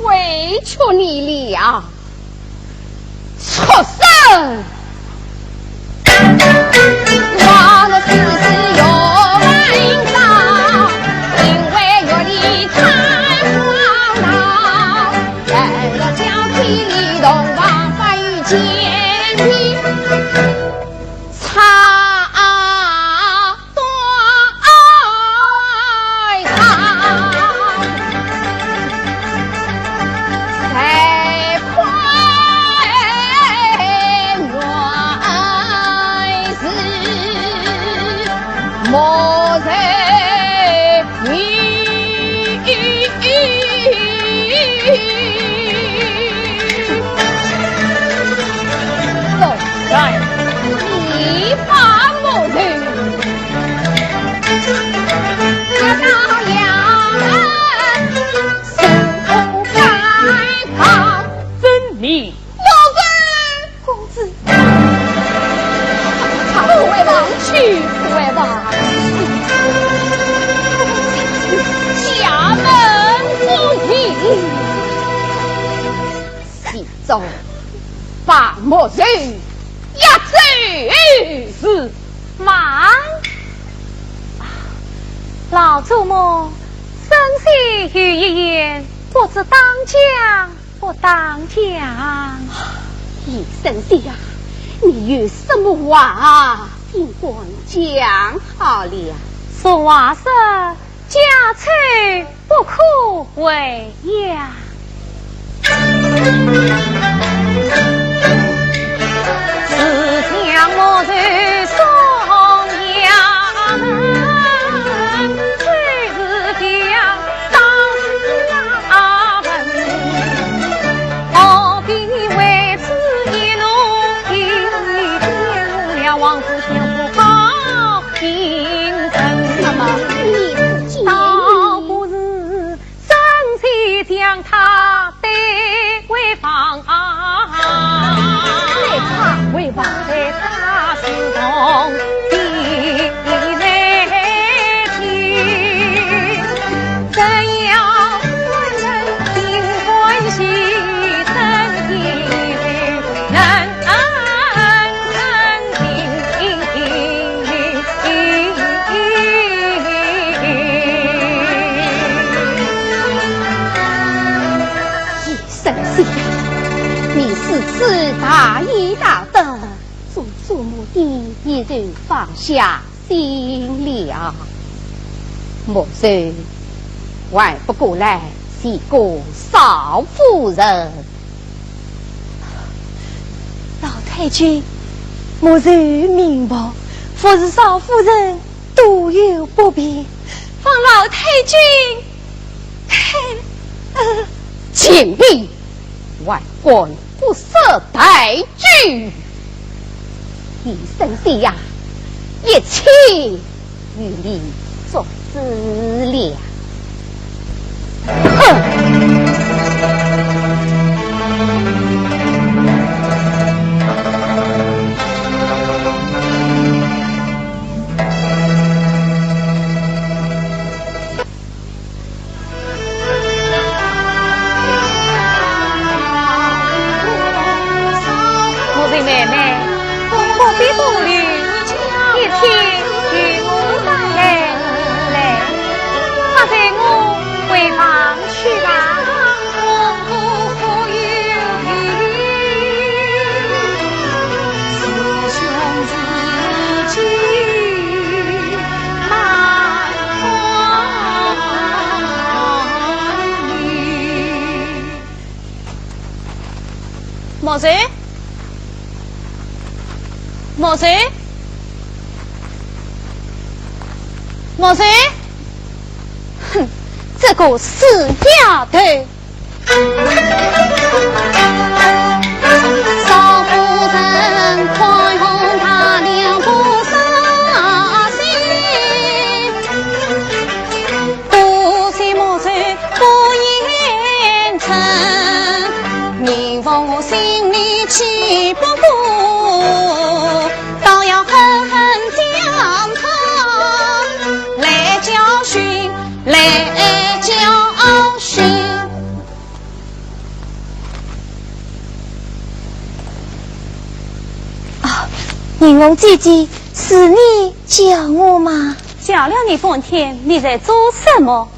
委屈你了，畜生！我的事是有万丈，因为我的太荒唐，在了交替里动王法与奸淫，差多爱他。莫在你走来，你把莫人那样人手该逃，分明老人公子，不为王去，不为王。家门不义，西周把莫人压制是慢。老祖母生息于一言，不知当讲不当讲。李生息啊，你有什么话尽管讲好了。说话说家丑不可为呀。只将莫人送衙门，虽是将当衙门，何必为此一怒一变入了王府相不好平生。那么你倒不是生气将他带回房为王在他心中地来听，怎样我能心欢喜身体人你是自大义大的，做数目的已然放下心了，莫说还不过来是个少妇人。老太君，莫然明白，夫是少夫人，多有不便，望老太君请避，外官不设待拒。一生的呀，一切与你做思量。莫谁？莫谁？莫谁？哼，这个死丫头！少夫人宽宏大量不杀心，多谢莫谁不言称，你望我心里气不过，倒要狠狠将他来教训，来教训。宁王姐姐，是你叫我吗？叫了你半天，你在做什么？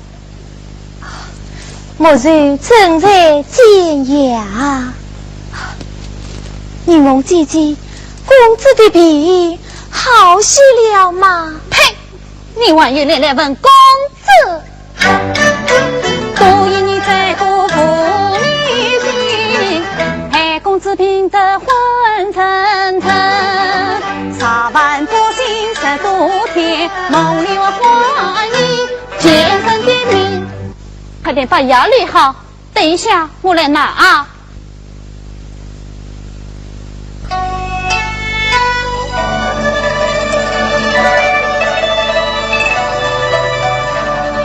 莫然正在煎牙。宁王姐姐，公子的病好些了吗？呸！你还有脸来问公子？多因你在过父母心，害公子病得昏沉沉，茶饭不进10多天，梦里我唤你天生的命。快点把药理好，等一下我来拿啊。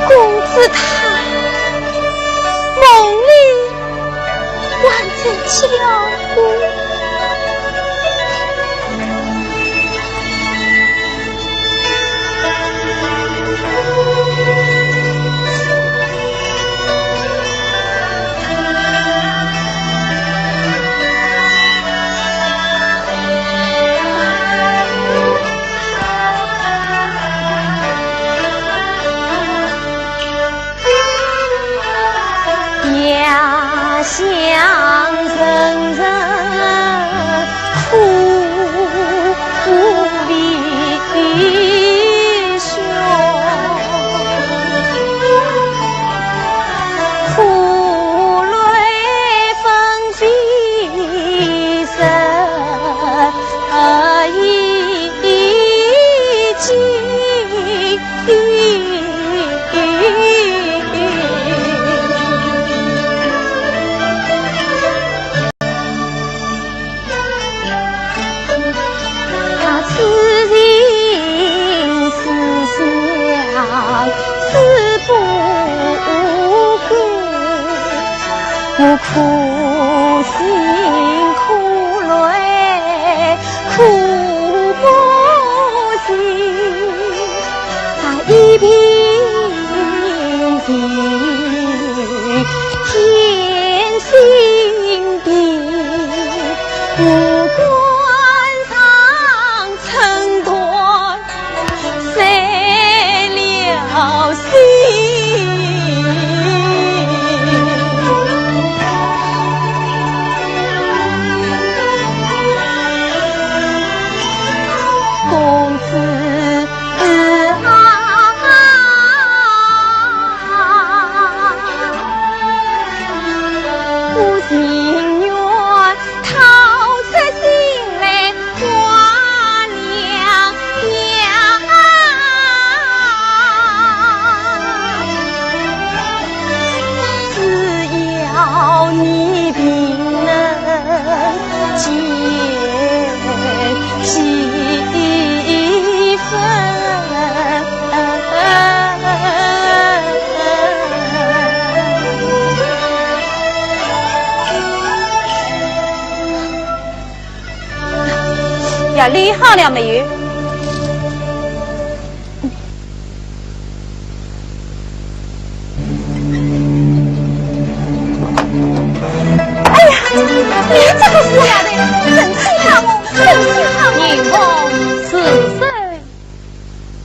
公子他梦里还在叫我。家乡人人苦离兄，苦泪纷飞声已尽。我苦心苦泪苦不尽，他一瓶瓶添心病，我官场承断碎了心。要理好了没有？哎呀，你这个死丫头，真气他我，真气他我！宁王是谁？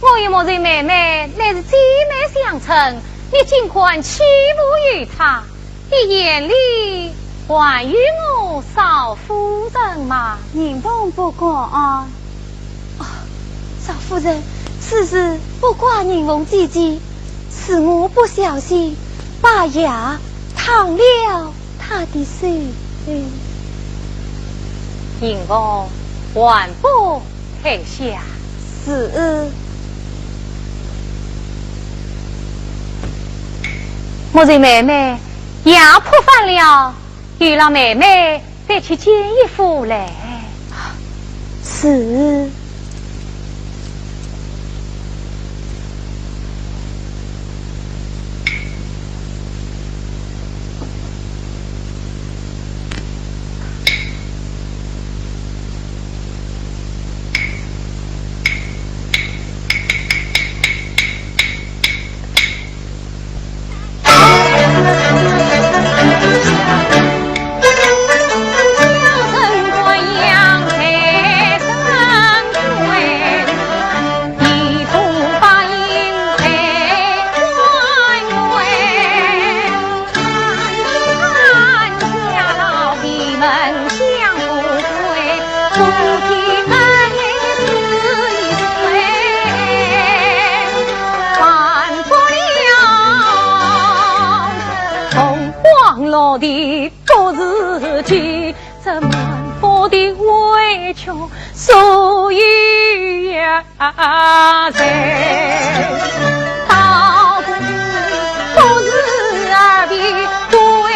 我与莫瑞妹妹乃是姐妹相称，你尽管欺负于她，你眼里还与我少夫人吗？宁王不过啊！哦，少夫人，此事不怪宁王姐姐，是我不小心把牙烫了他的手。宁王还不退下？是。莫瑞妹妹牙破饭了，与了妹妹再去见义父来。是。老的不是己，这满腹的委屈属于呀人，倒不是二弟不为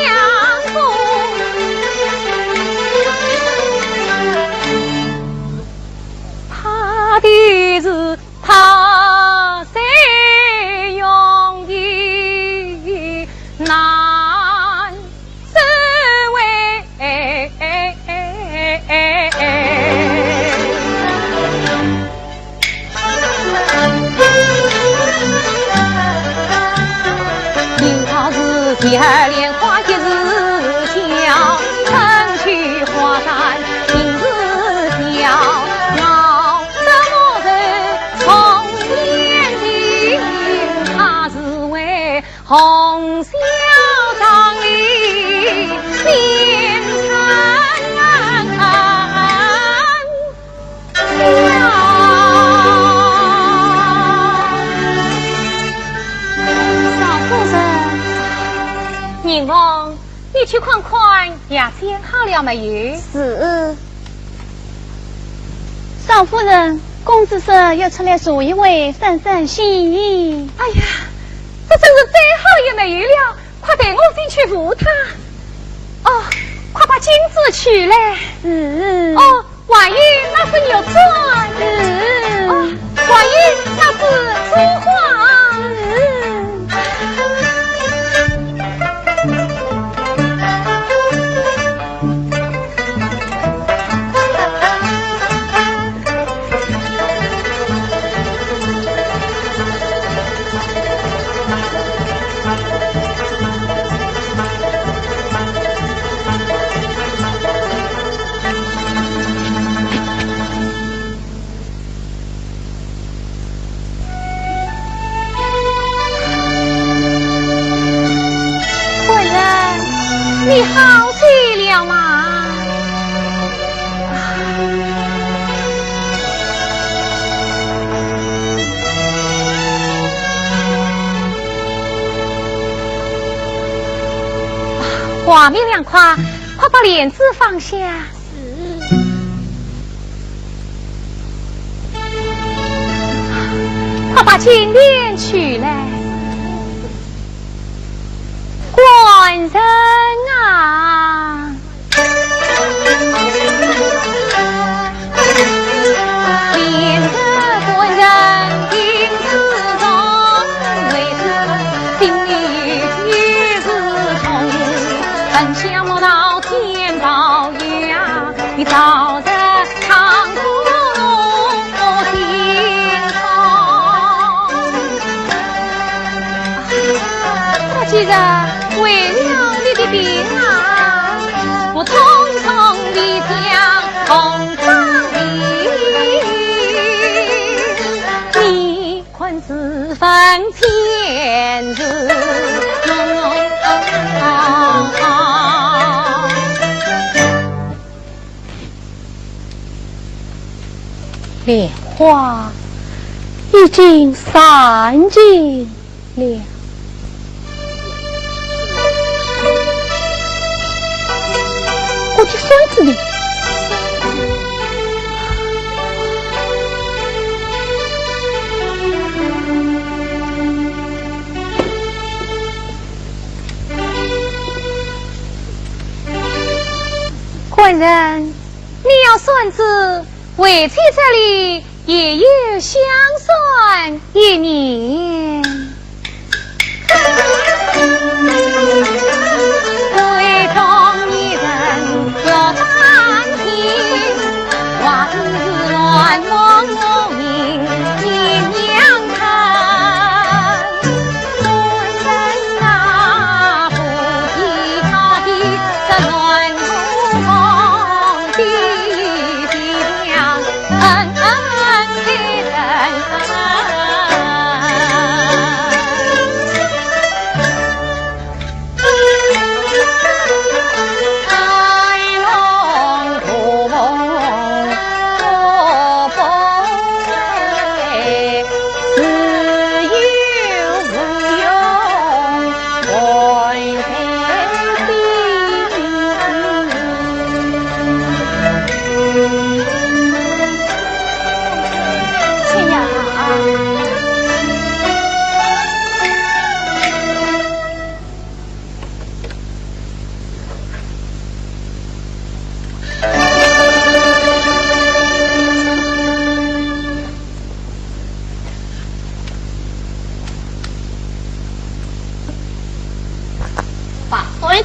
相逢，他的是他谁用的难自为应当是第二莲花的日晓，春去花山尽是晓，熬得我人从眼睛，他是为红绡帐里连成少夫人，宁王，你去看看牙签好了没有？是。少夫人，公子说要出来坐一位，散散心意。哎呀，这真是再好也没有了，快带我进去扶他。哦，快把金子取来。哦，万一那是牛钻。哦，万一那是珠花。你好醉了吗？话没两夸，快把帘子放下。快把金链取来。官人啊，连着官人定自重，为是心里俱是痛。本想莫到天高呀，你早着他。莲花已经散尽了。我的孙子呢？官人，你有孙子，为妻这里也有相算一年。为中一人要担心，话是乱梦无名一娘看。孙人啊，不提他的这乱梦的娘恩的人。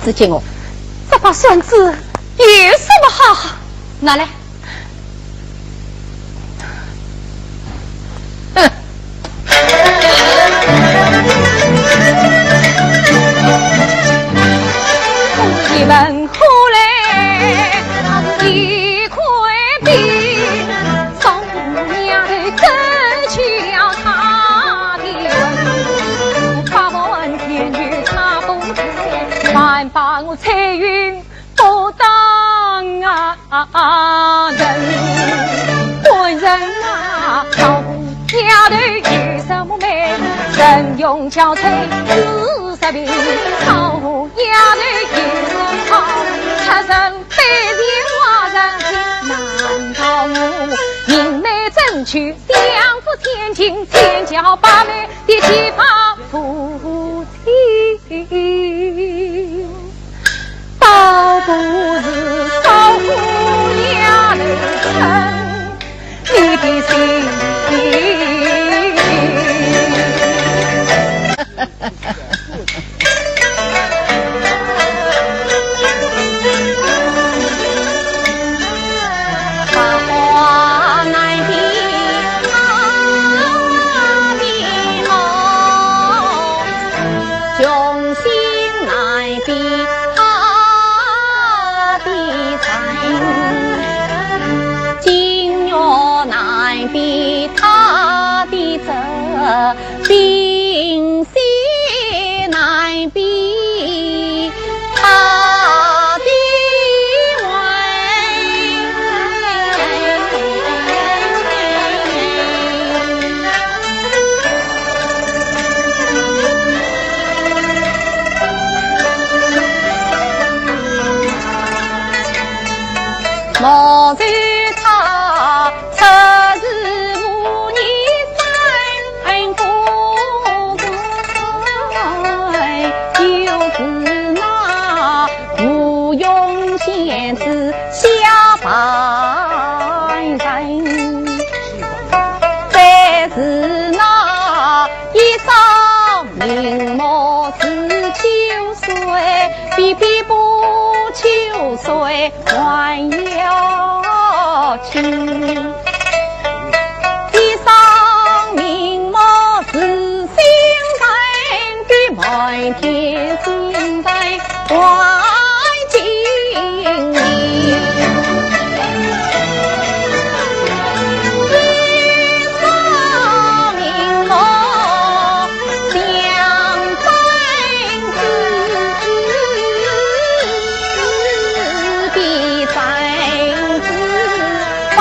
子见我，这把孙子有什么好？拿来。你们后来一块饼，送娘的走去要他的把问天女他不成，反把我彩云不当人。官人啊，老夫丫头有什么美？人用憔悴40病，老夫丫头有什么好？出身卑贱花人情，难道我明媒正娶，相夫天亲，千娇百媚的奇葩夫妻？倒不是少妇丫头疼你的心。心细难比他的外，莫非他测试无你三夫就是那无用仙子下凡人，再是那一张明眸似秋水，比比不秋水还要情。一张明眸是心在的满天心在怀金银，一张明眸像簪子的簪子包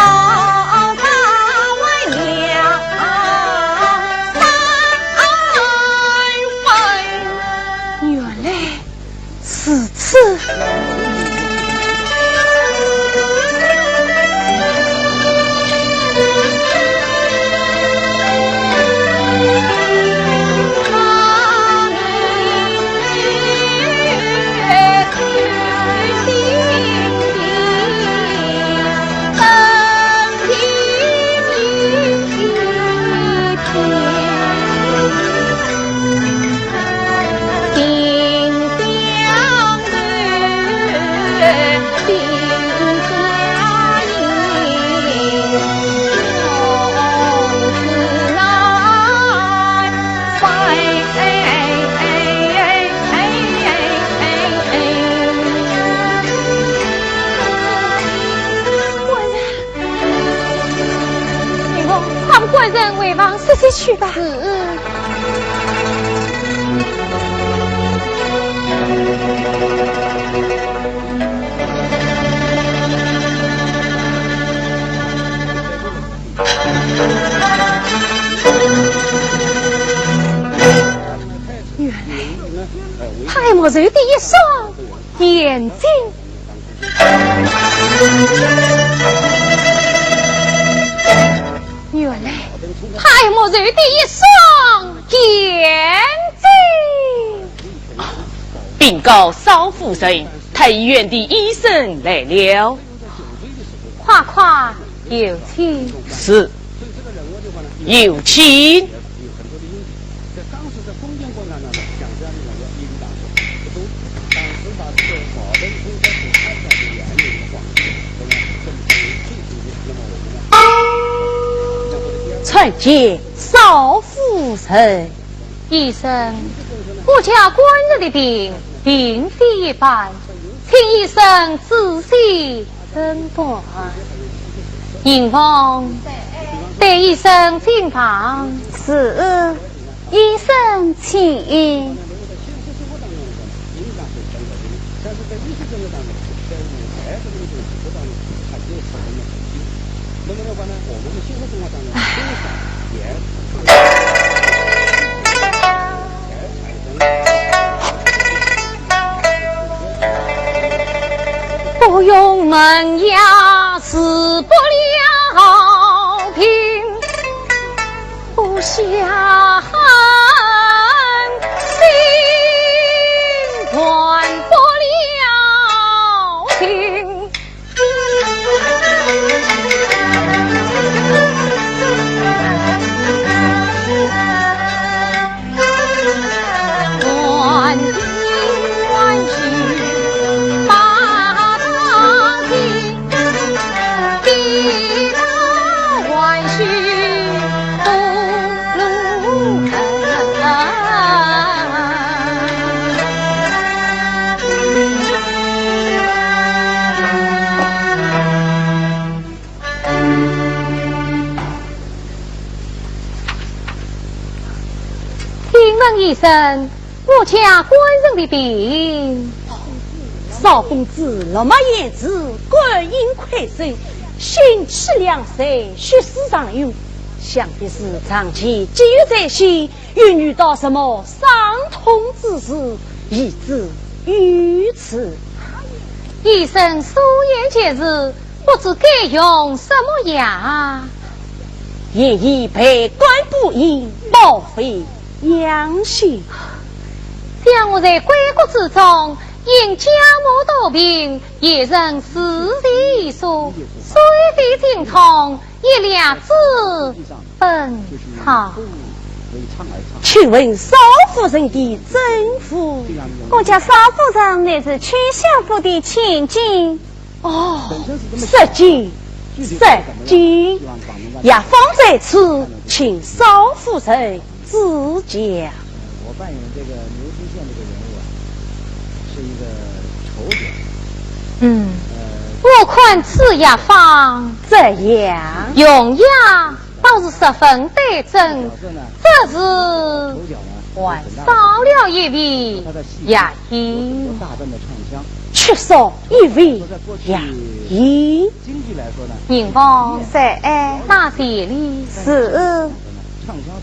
官人回房歇歇去吧。原来太莫柔的一双眼睛，原来太莫柔的一双眼睛。禀告少夫人，太医院的医生来了。快快有请。是，有请。参见少夫人。医生，我家官人的病并非一般，请医生仔细诊断。迎风带医生进房。是，医生请。不用门牙死不了病，不下寒心断不了情。医生，我家官人的病，少公子落马言之，官因亏损，心气两衰，血丝上涌，想必是长期积郁在心，又遇到什么伤痛之事，以致于此。医生所言皆是，不知该用什么药？言以赔官不应，报废养心。像我在归国之中，因家母多病，也人事一说，虽非精通，也两字本草。请问少夫人的政府？我家少夫人乃是曲相府的千金。哦，10斤，10斤，也放在此，请少夫人指教。我扮演这个牛津县这个人物啊，是一个丑角。我看此药方这样用药倒是十分对症，这是还少了一味牙医，缺少一味牙医。经济来说呢，迎风在那这里是畅销很多。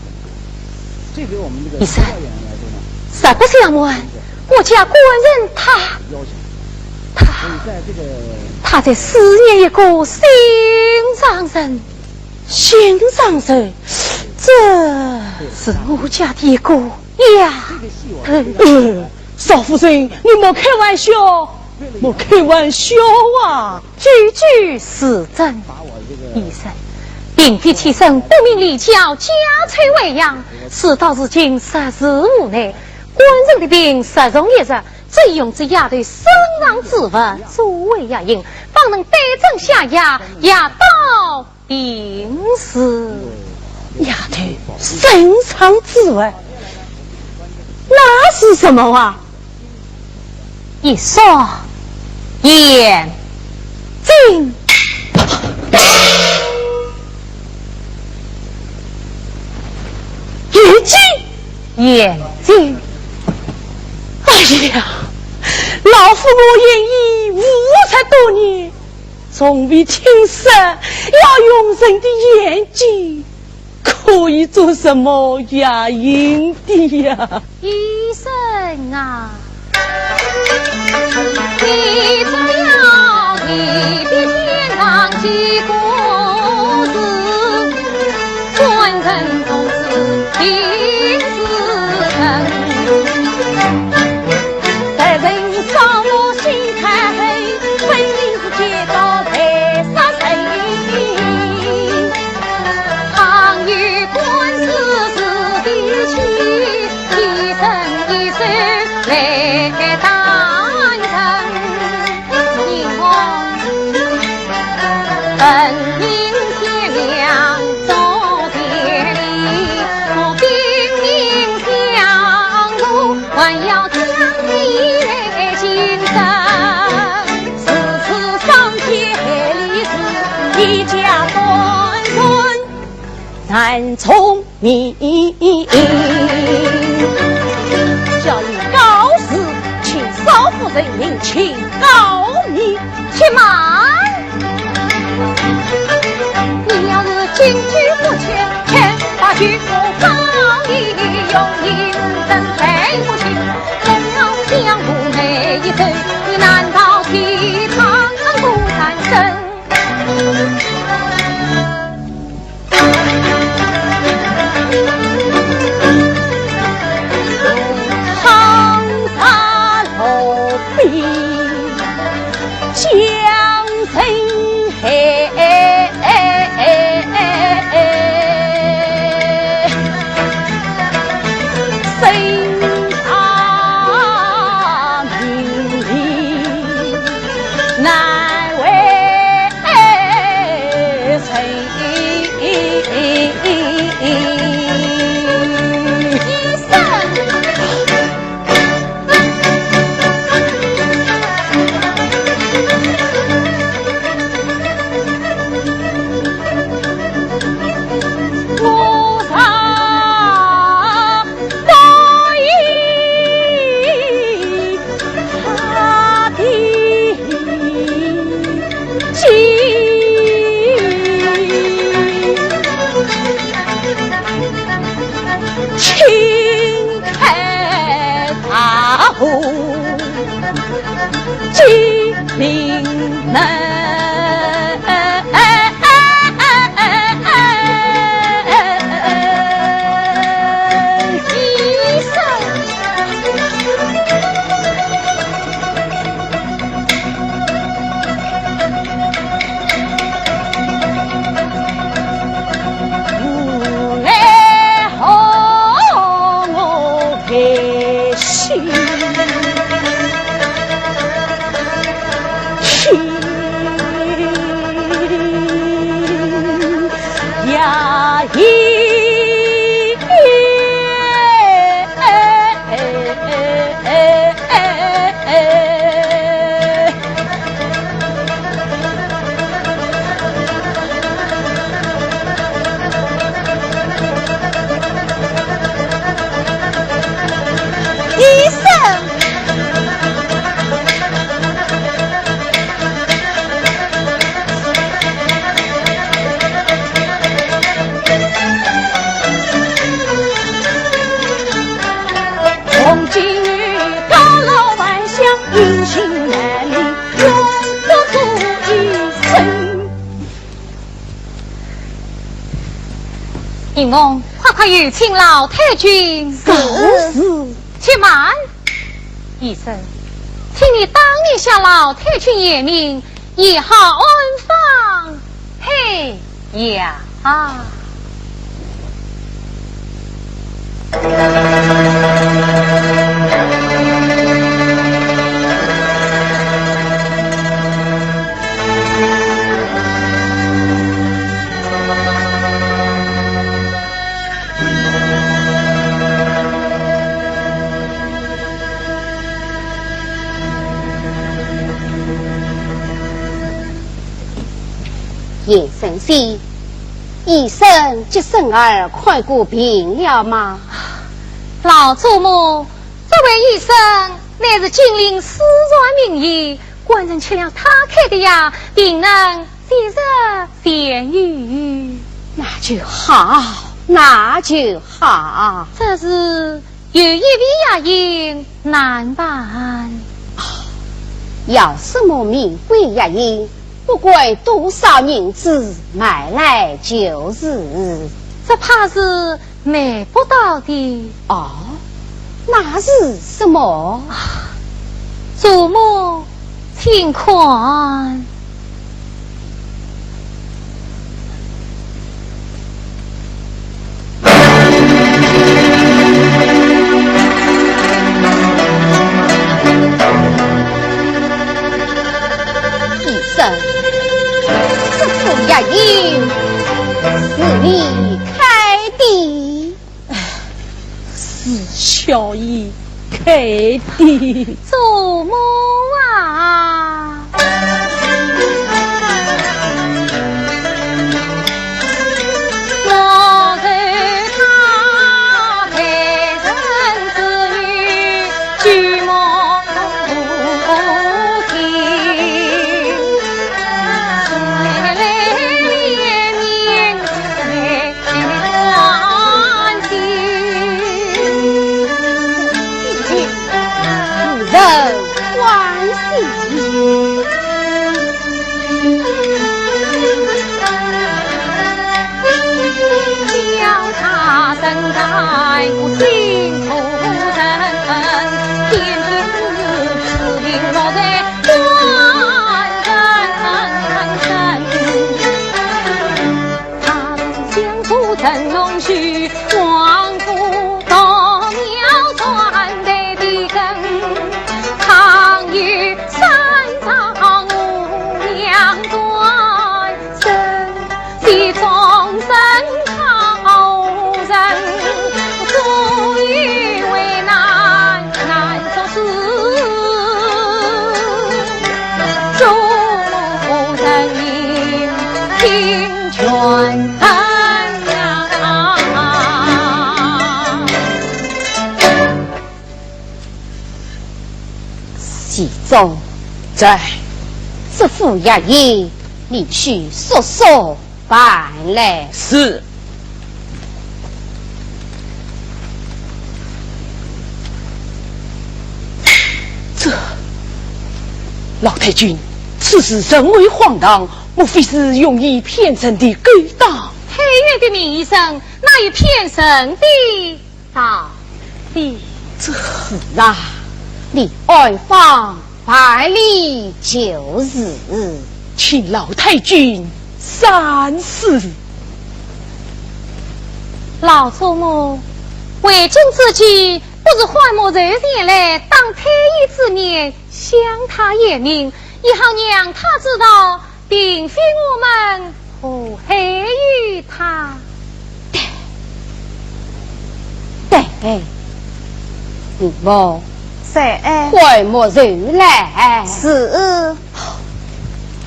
这给我们这个医生演员来说呢，实不相瞒，我家官人要求。他在4年一个心上人，心上人，这是我家的一个呀。少夫人，你莫开玩笑，莫开玩笑啊！句句是真。医生并非其身不明理教，家财为养，事到如今实是无奈。官人的病实容一日，只用这牙对身上之物作为牙引，方能对症下药，药到病死。牙对身上之物，那是什么啊？一双眼睛。眼睛。哎呀，老夫我演艺50多年，从未听说要用人的眼睛可以做什么牙龈的呀？医生啊，你只要一笔天上几个字，尊人总是定是真。在人伤我心太黑，分明是劫道来杀谁？倘有官司是的去，一生一世来担承。你本命天良走天理，我兵临相路，还要将你来竞争。此次上天理是一家端顺，咱聪明。叫你告辞，请少夫人领请告你。且慢，你要是进去不前，千把举我告你，用你等陪不起，总要相互每一岁，你难道提倡不单身？江城黑，身上名利难为谁？金陵门。请翁快快与请老太君告辞。且慢，医生，请你当一下老太君爷命，以好安放。嘿呀啊！叶神仙，医生及生儿快过病了吗？老祖母，这位医生乃是金陵私传名医，官人吃了他开的药，定能节日痊愈。那就好，那就好。这是有一味药引难办。要什么名贵药引，不管多少银子买来就是。这怕是买不到的。哦，那是什么？祖母，请看。医生，这副药引是你开的？是小姨开的。祖母啊，我是他才人子女，举目无亲，来连年来关心。人关系，叫他生在我心头人，偏偏是令我在关人身。他相夫成龙须，王夫道妙传代的根。常有三藏五娘转身，系众生好人，终于为难做事。祖母人民听劝喜宗在这副药引，你去速速办来。是。这老太君，此事甚为荒唐，莫非是用意骗神的勾当？黑月的名医生哪有骗神的道理？这是啊，你爱放百里就是，请老太君三思。老祖母，为君之计，不是幻魔人前来当太医之面向他言明，以好让他知道，并非我们祸害于他。对，你莫谁？幻魔人来是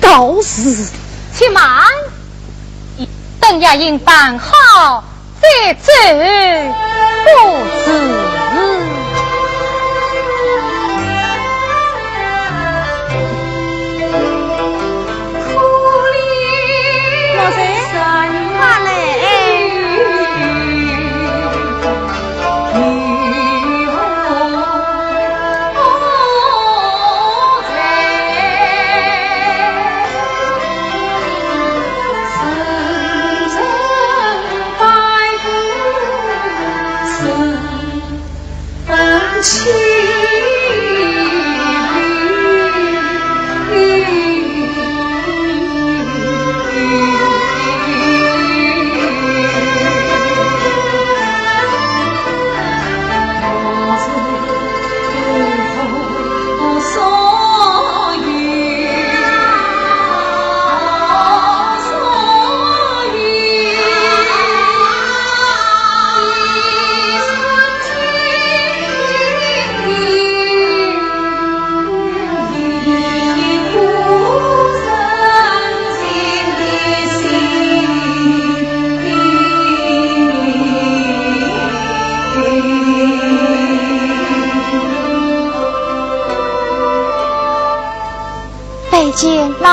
倒是且慢，等衙役办好再走，不知。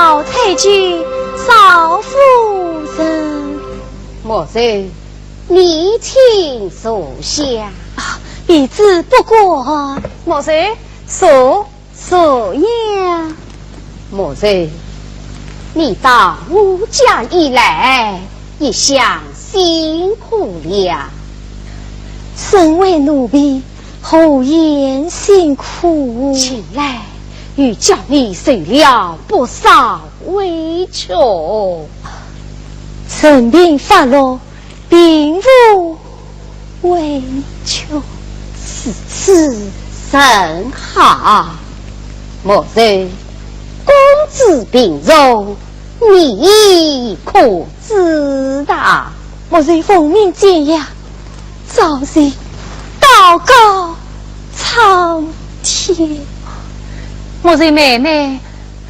老太君、少夫人。莫人，你请坐下。婢子不过。莫人，坐呀。莫人，你到吴家以来，一向辛苦了。身为奴婢，何言辛苦？前来欲叫你受了不少委屈。臣民发落，并无委屈。此甚好。莫人，公子病重，你可知道？莫人奉命见呀，早日祷告苍天。莫人妹妹，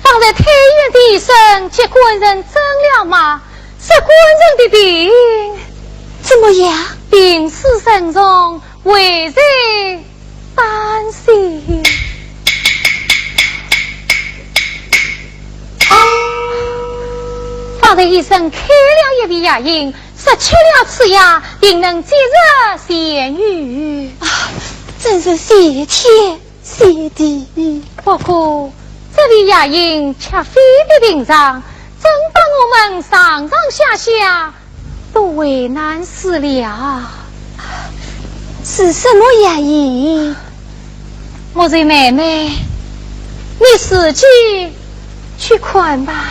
方才太原的一声，接官人诊了吗？是官人的病，怎么样？病势深重，为人担心。方才医生开了一味药引，说吃了此药，定能即日痊愈。真是谢天谢地。不过这味药引却非比平常，真把我们上上下下都为难死了。是什么原因？莫瑞妹妹，你自己去看吧。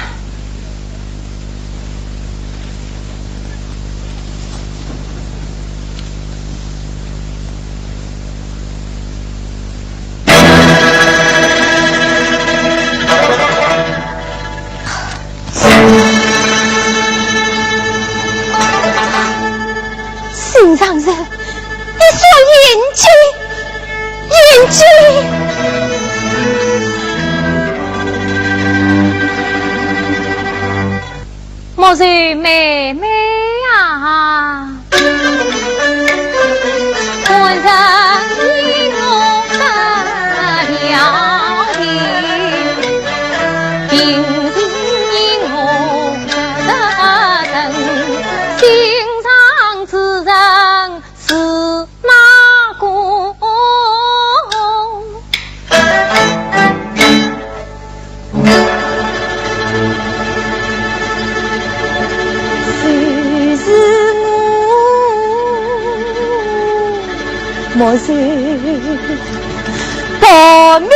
心上人，你说眼睛，莫瑞妹妹啊，我人已弄得了的，平日我的人，心上之人是哪个？莫是报名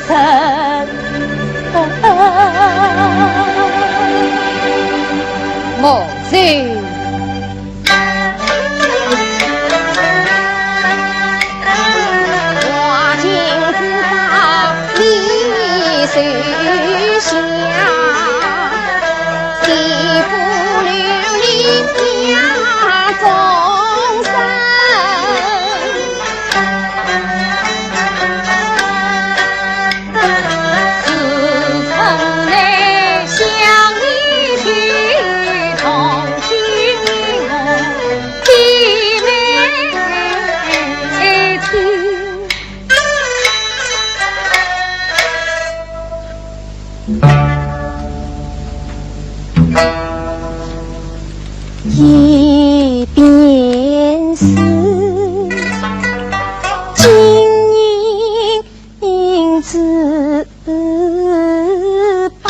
神，莫是我今知道你手下媳妇流离家中生，自从来向你去同情我弟妹亲。一边是金银之宝，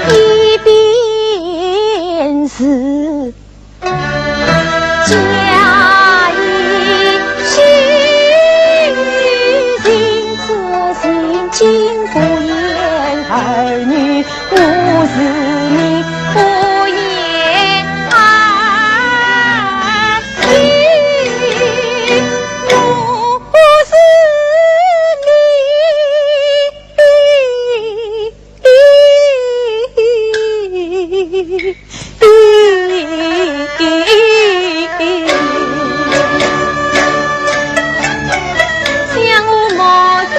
一边是家义虚心则心金不言儿女无是你不言儿女不是将我莫在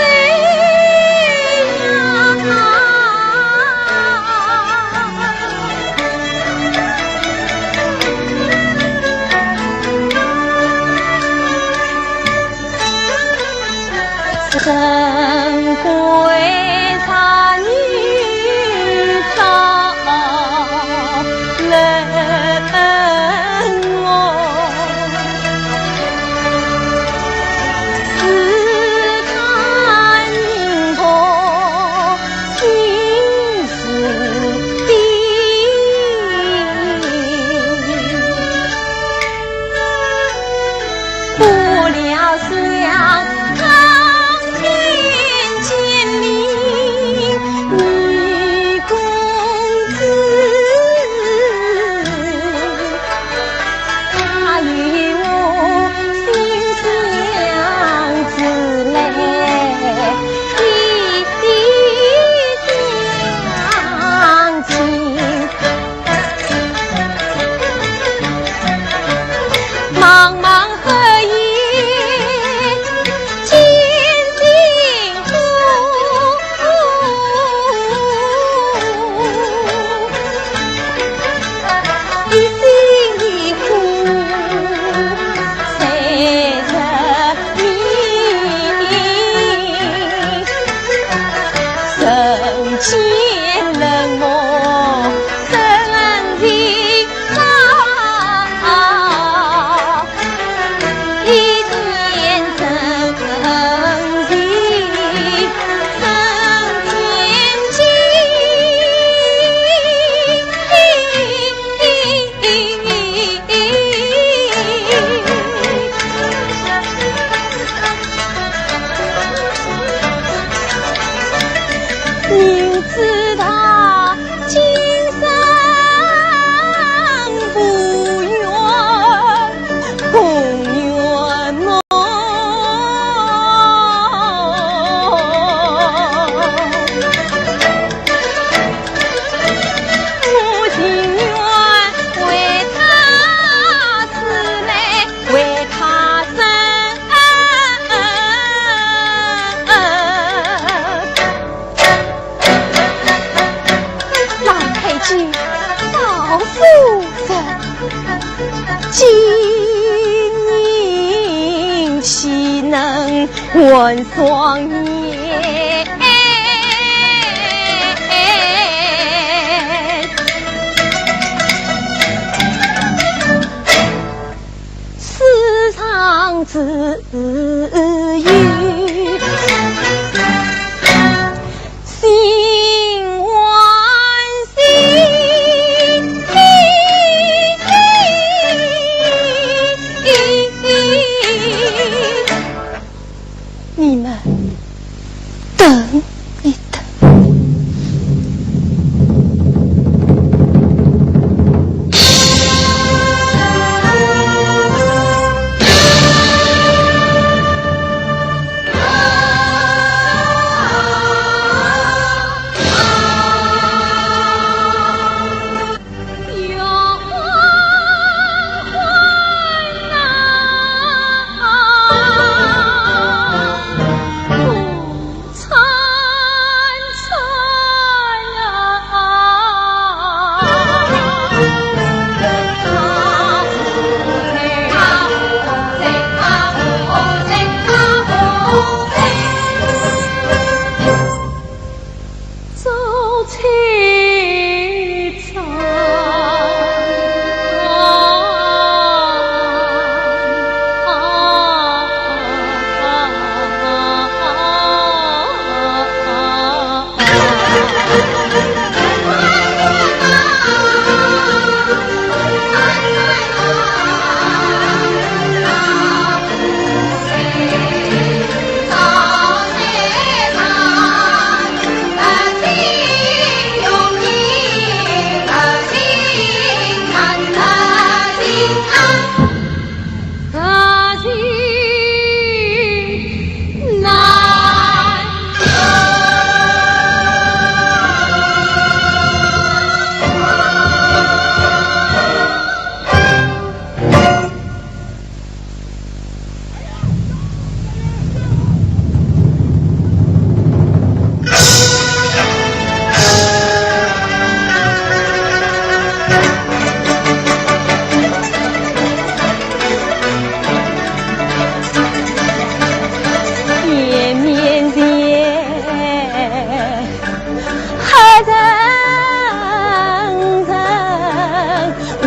明知他今生不愿共愿侬，我情愿为他死来为他生。老夫人，今日岂能问双眼？世上只有心欢喜。你们等一等。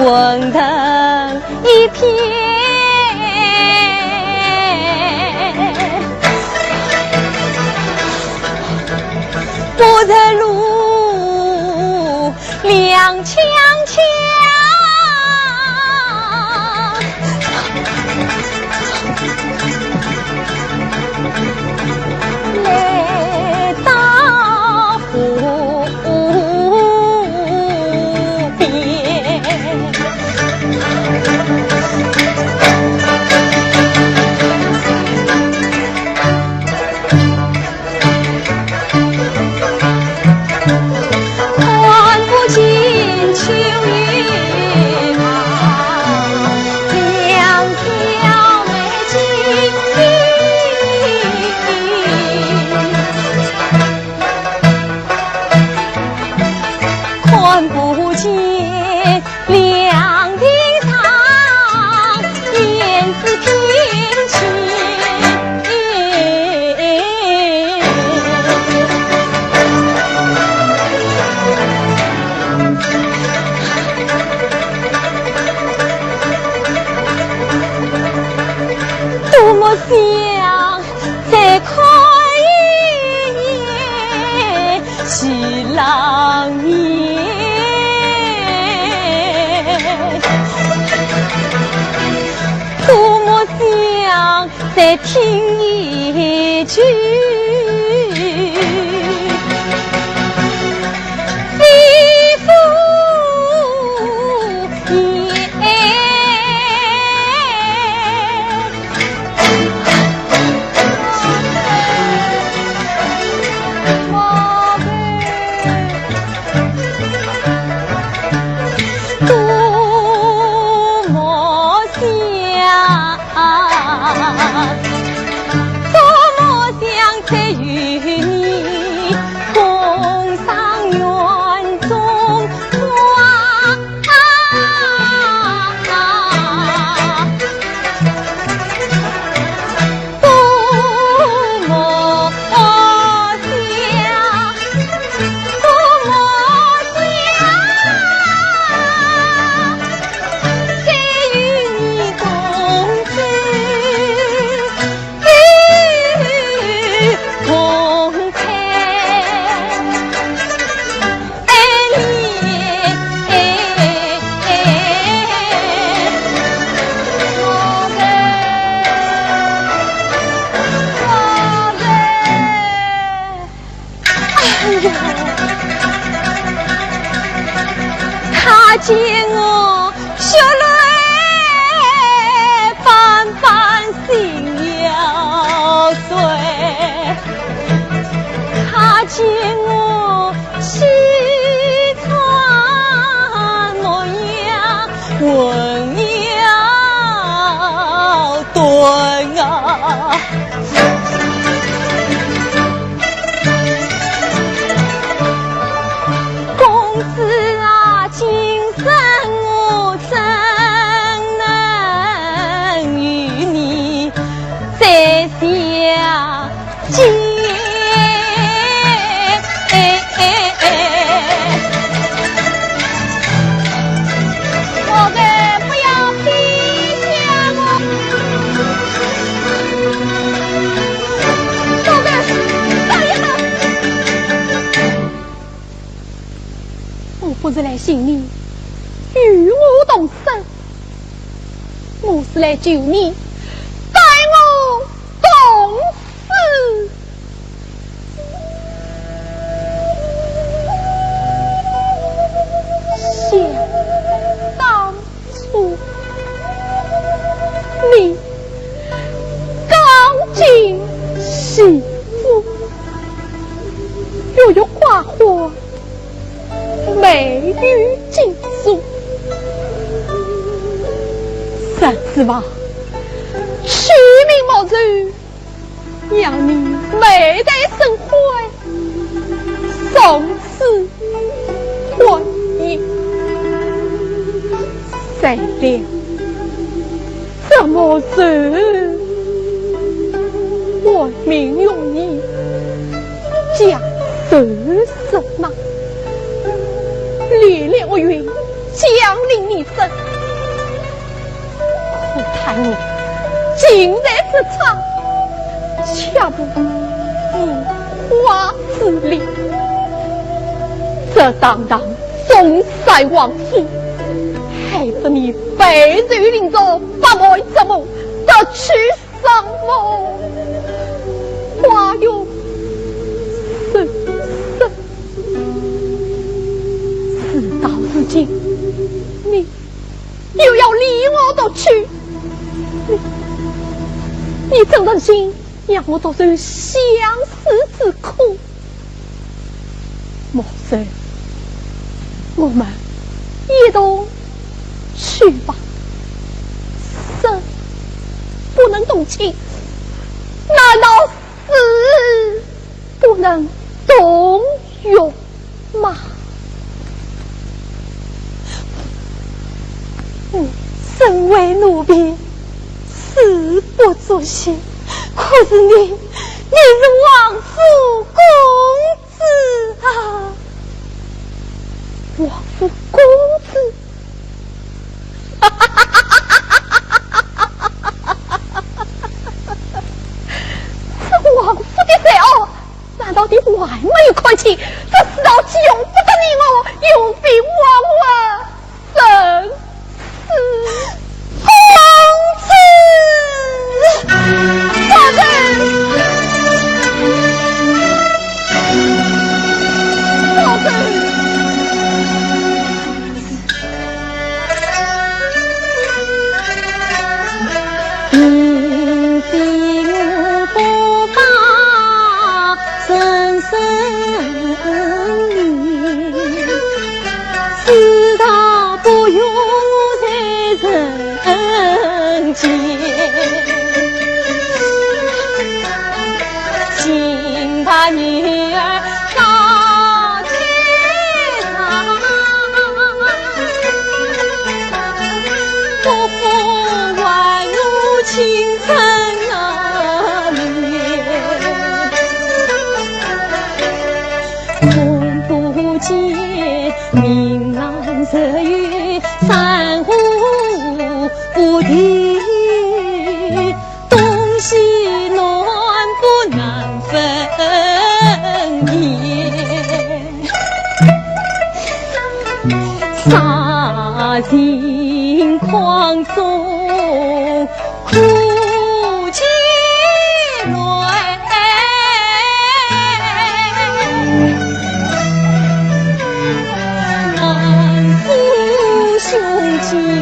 红灯一片，不得路踉跄跄。来到湖边，看不见秋月茫，两条眉金看不见两鬓苍，燕子翩跹。多么想再看一眼新郎爷，多么想再听一句见我血泪斑斑心要碎，他见我凄惨模样问要断啊，公子啊，今生我怎能与你再相见？我该不要低下我，我该等一下。我不是来寻你与我同生，我是来救你带我同死。想当初，你刚进媳妇，又有花火。美玉锦书，甚至吧，取名莫谡，让你美得生辉，从此婚姻。谁料这么事，我命用你将死什么？烈烈我云降临你身，可叹你今日之差，恰不无花之力，这当当终塞亡夫，害得你背水临走，不为之梦，得取丧梦，花有生生。事到如今，你又要离我而去，你怎忍心让我遭受相思之苦？莫非我们一同去吧？生不能动情，难道死不能动容吗？身为奴婢，死不足惜，可是你是王府公子啊！王府公子，这王府的谁哦？难道你还没有看清？这世道由不得你我，永非我生。公子，我你心不发，深深你，知道不用在人间，请把女儿到天堂，不负万物青春啊面，从不见明朗日月，山河不定，东西南北难分辨，杀尽狂中苦尽泪，难负我。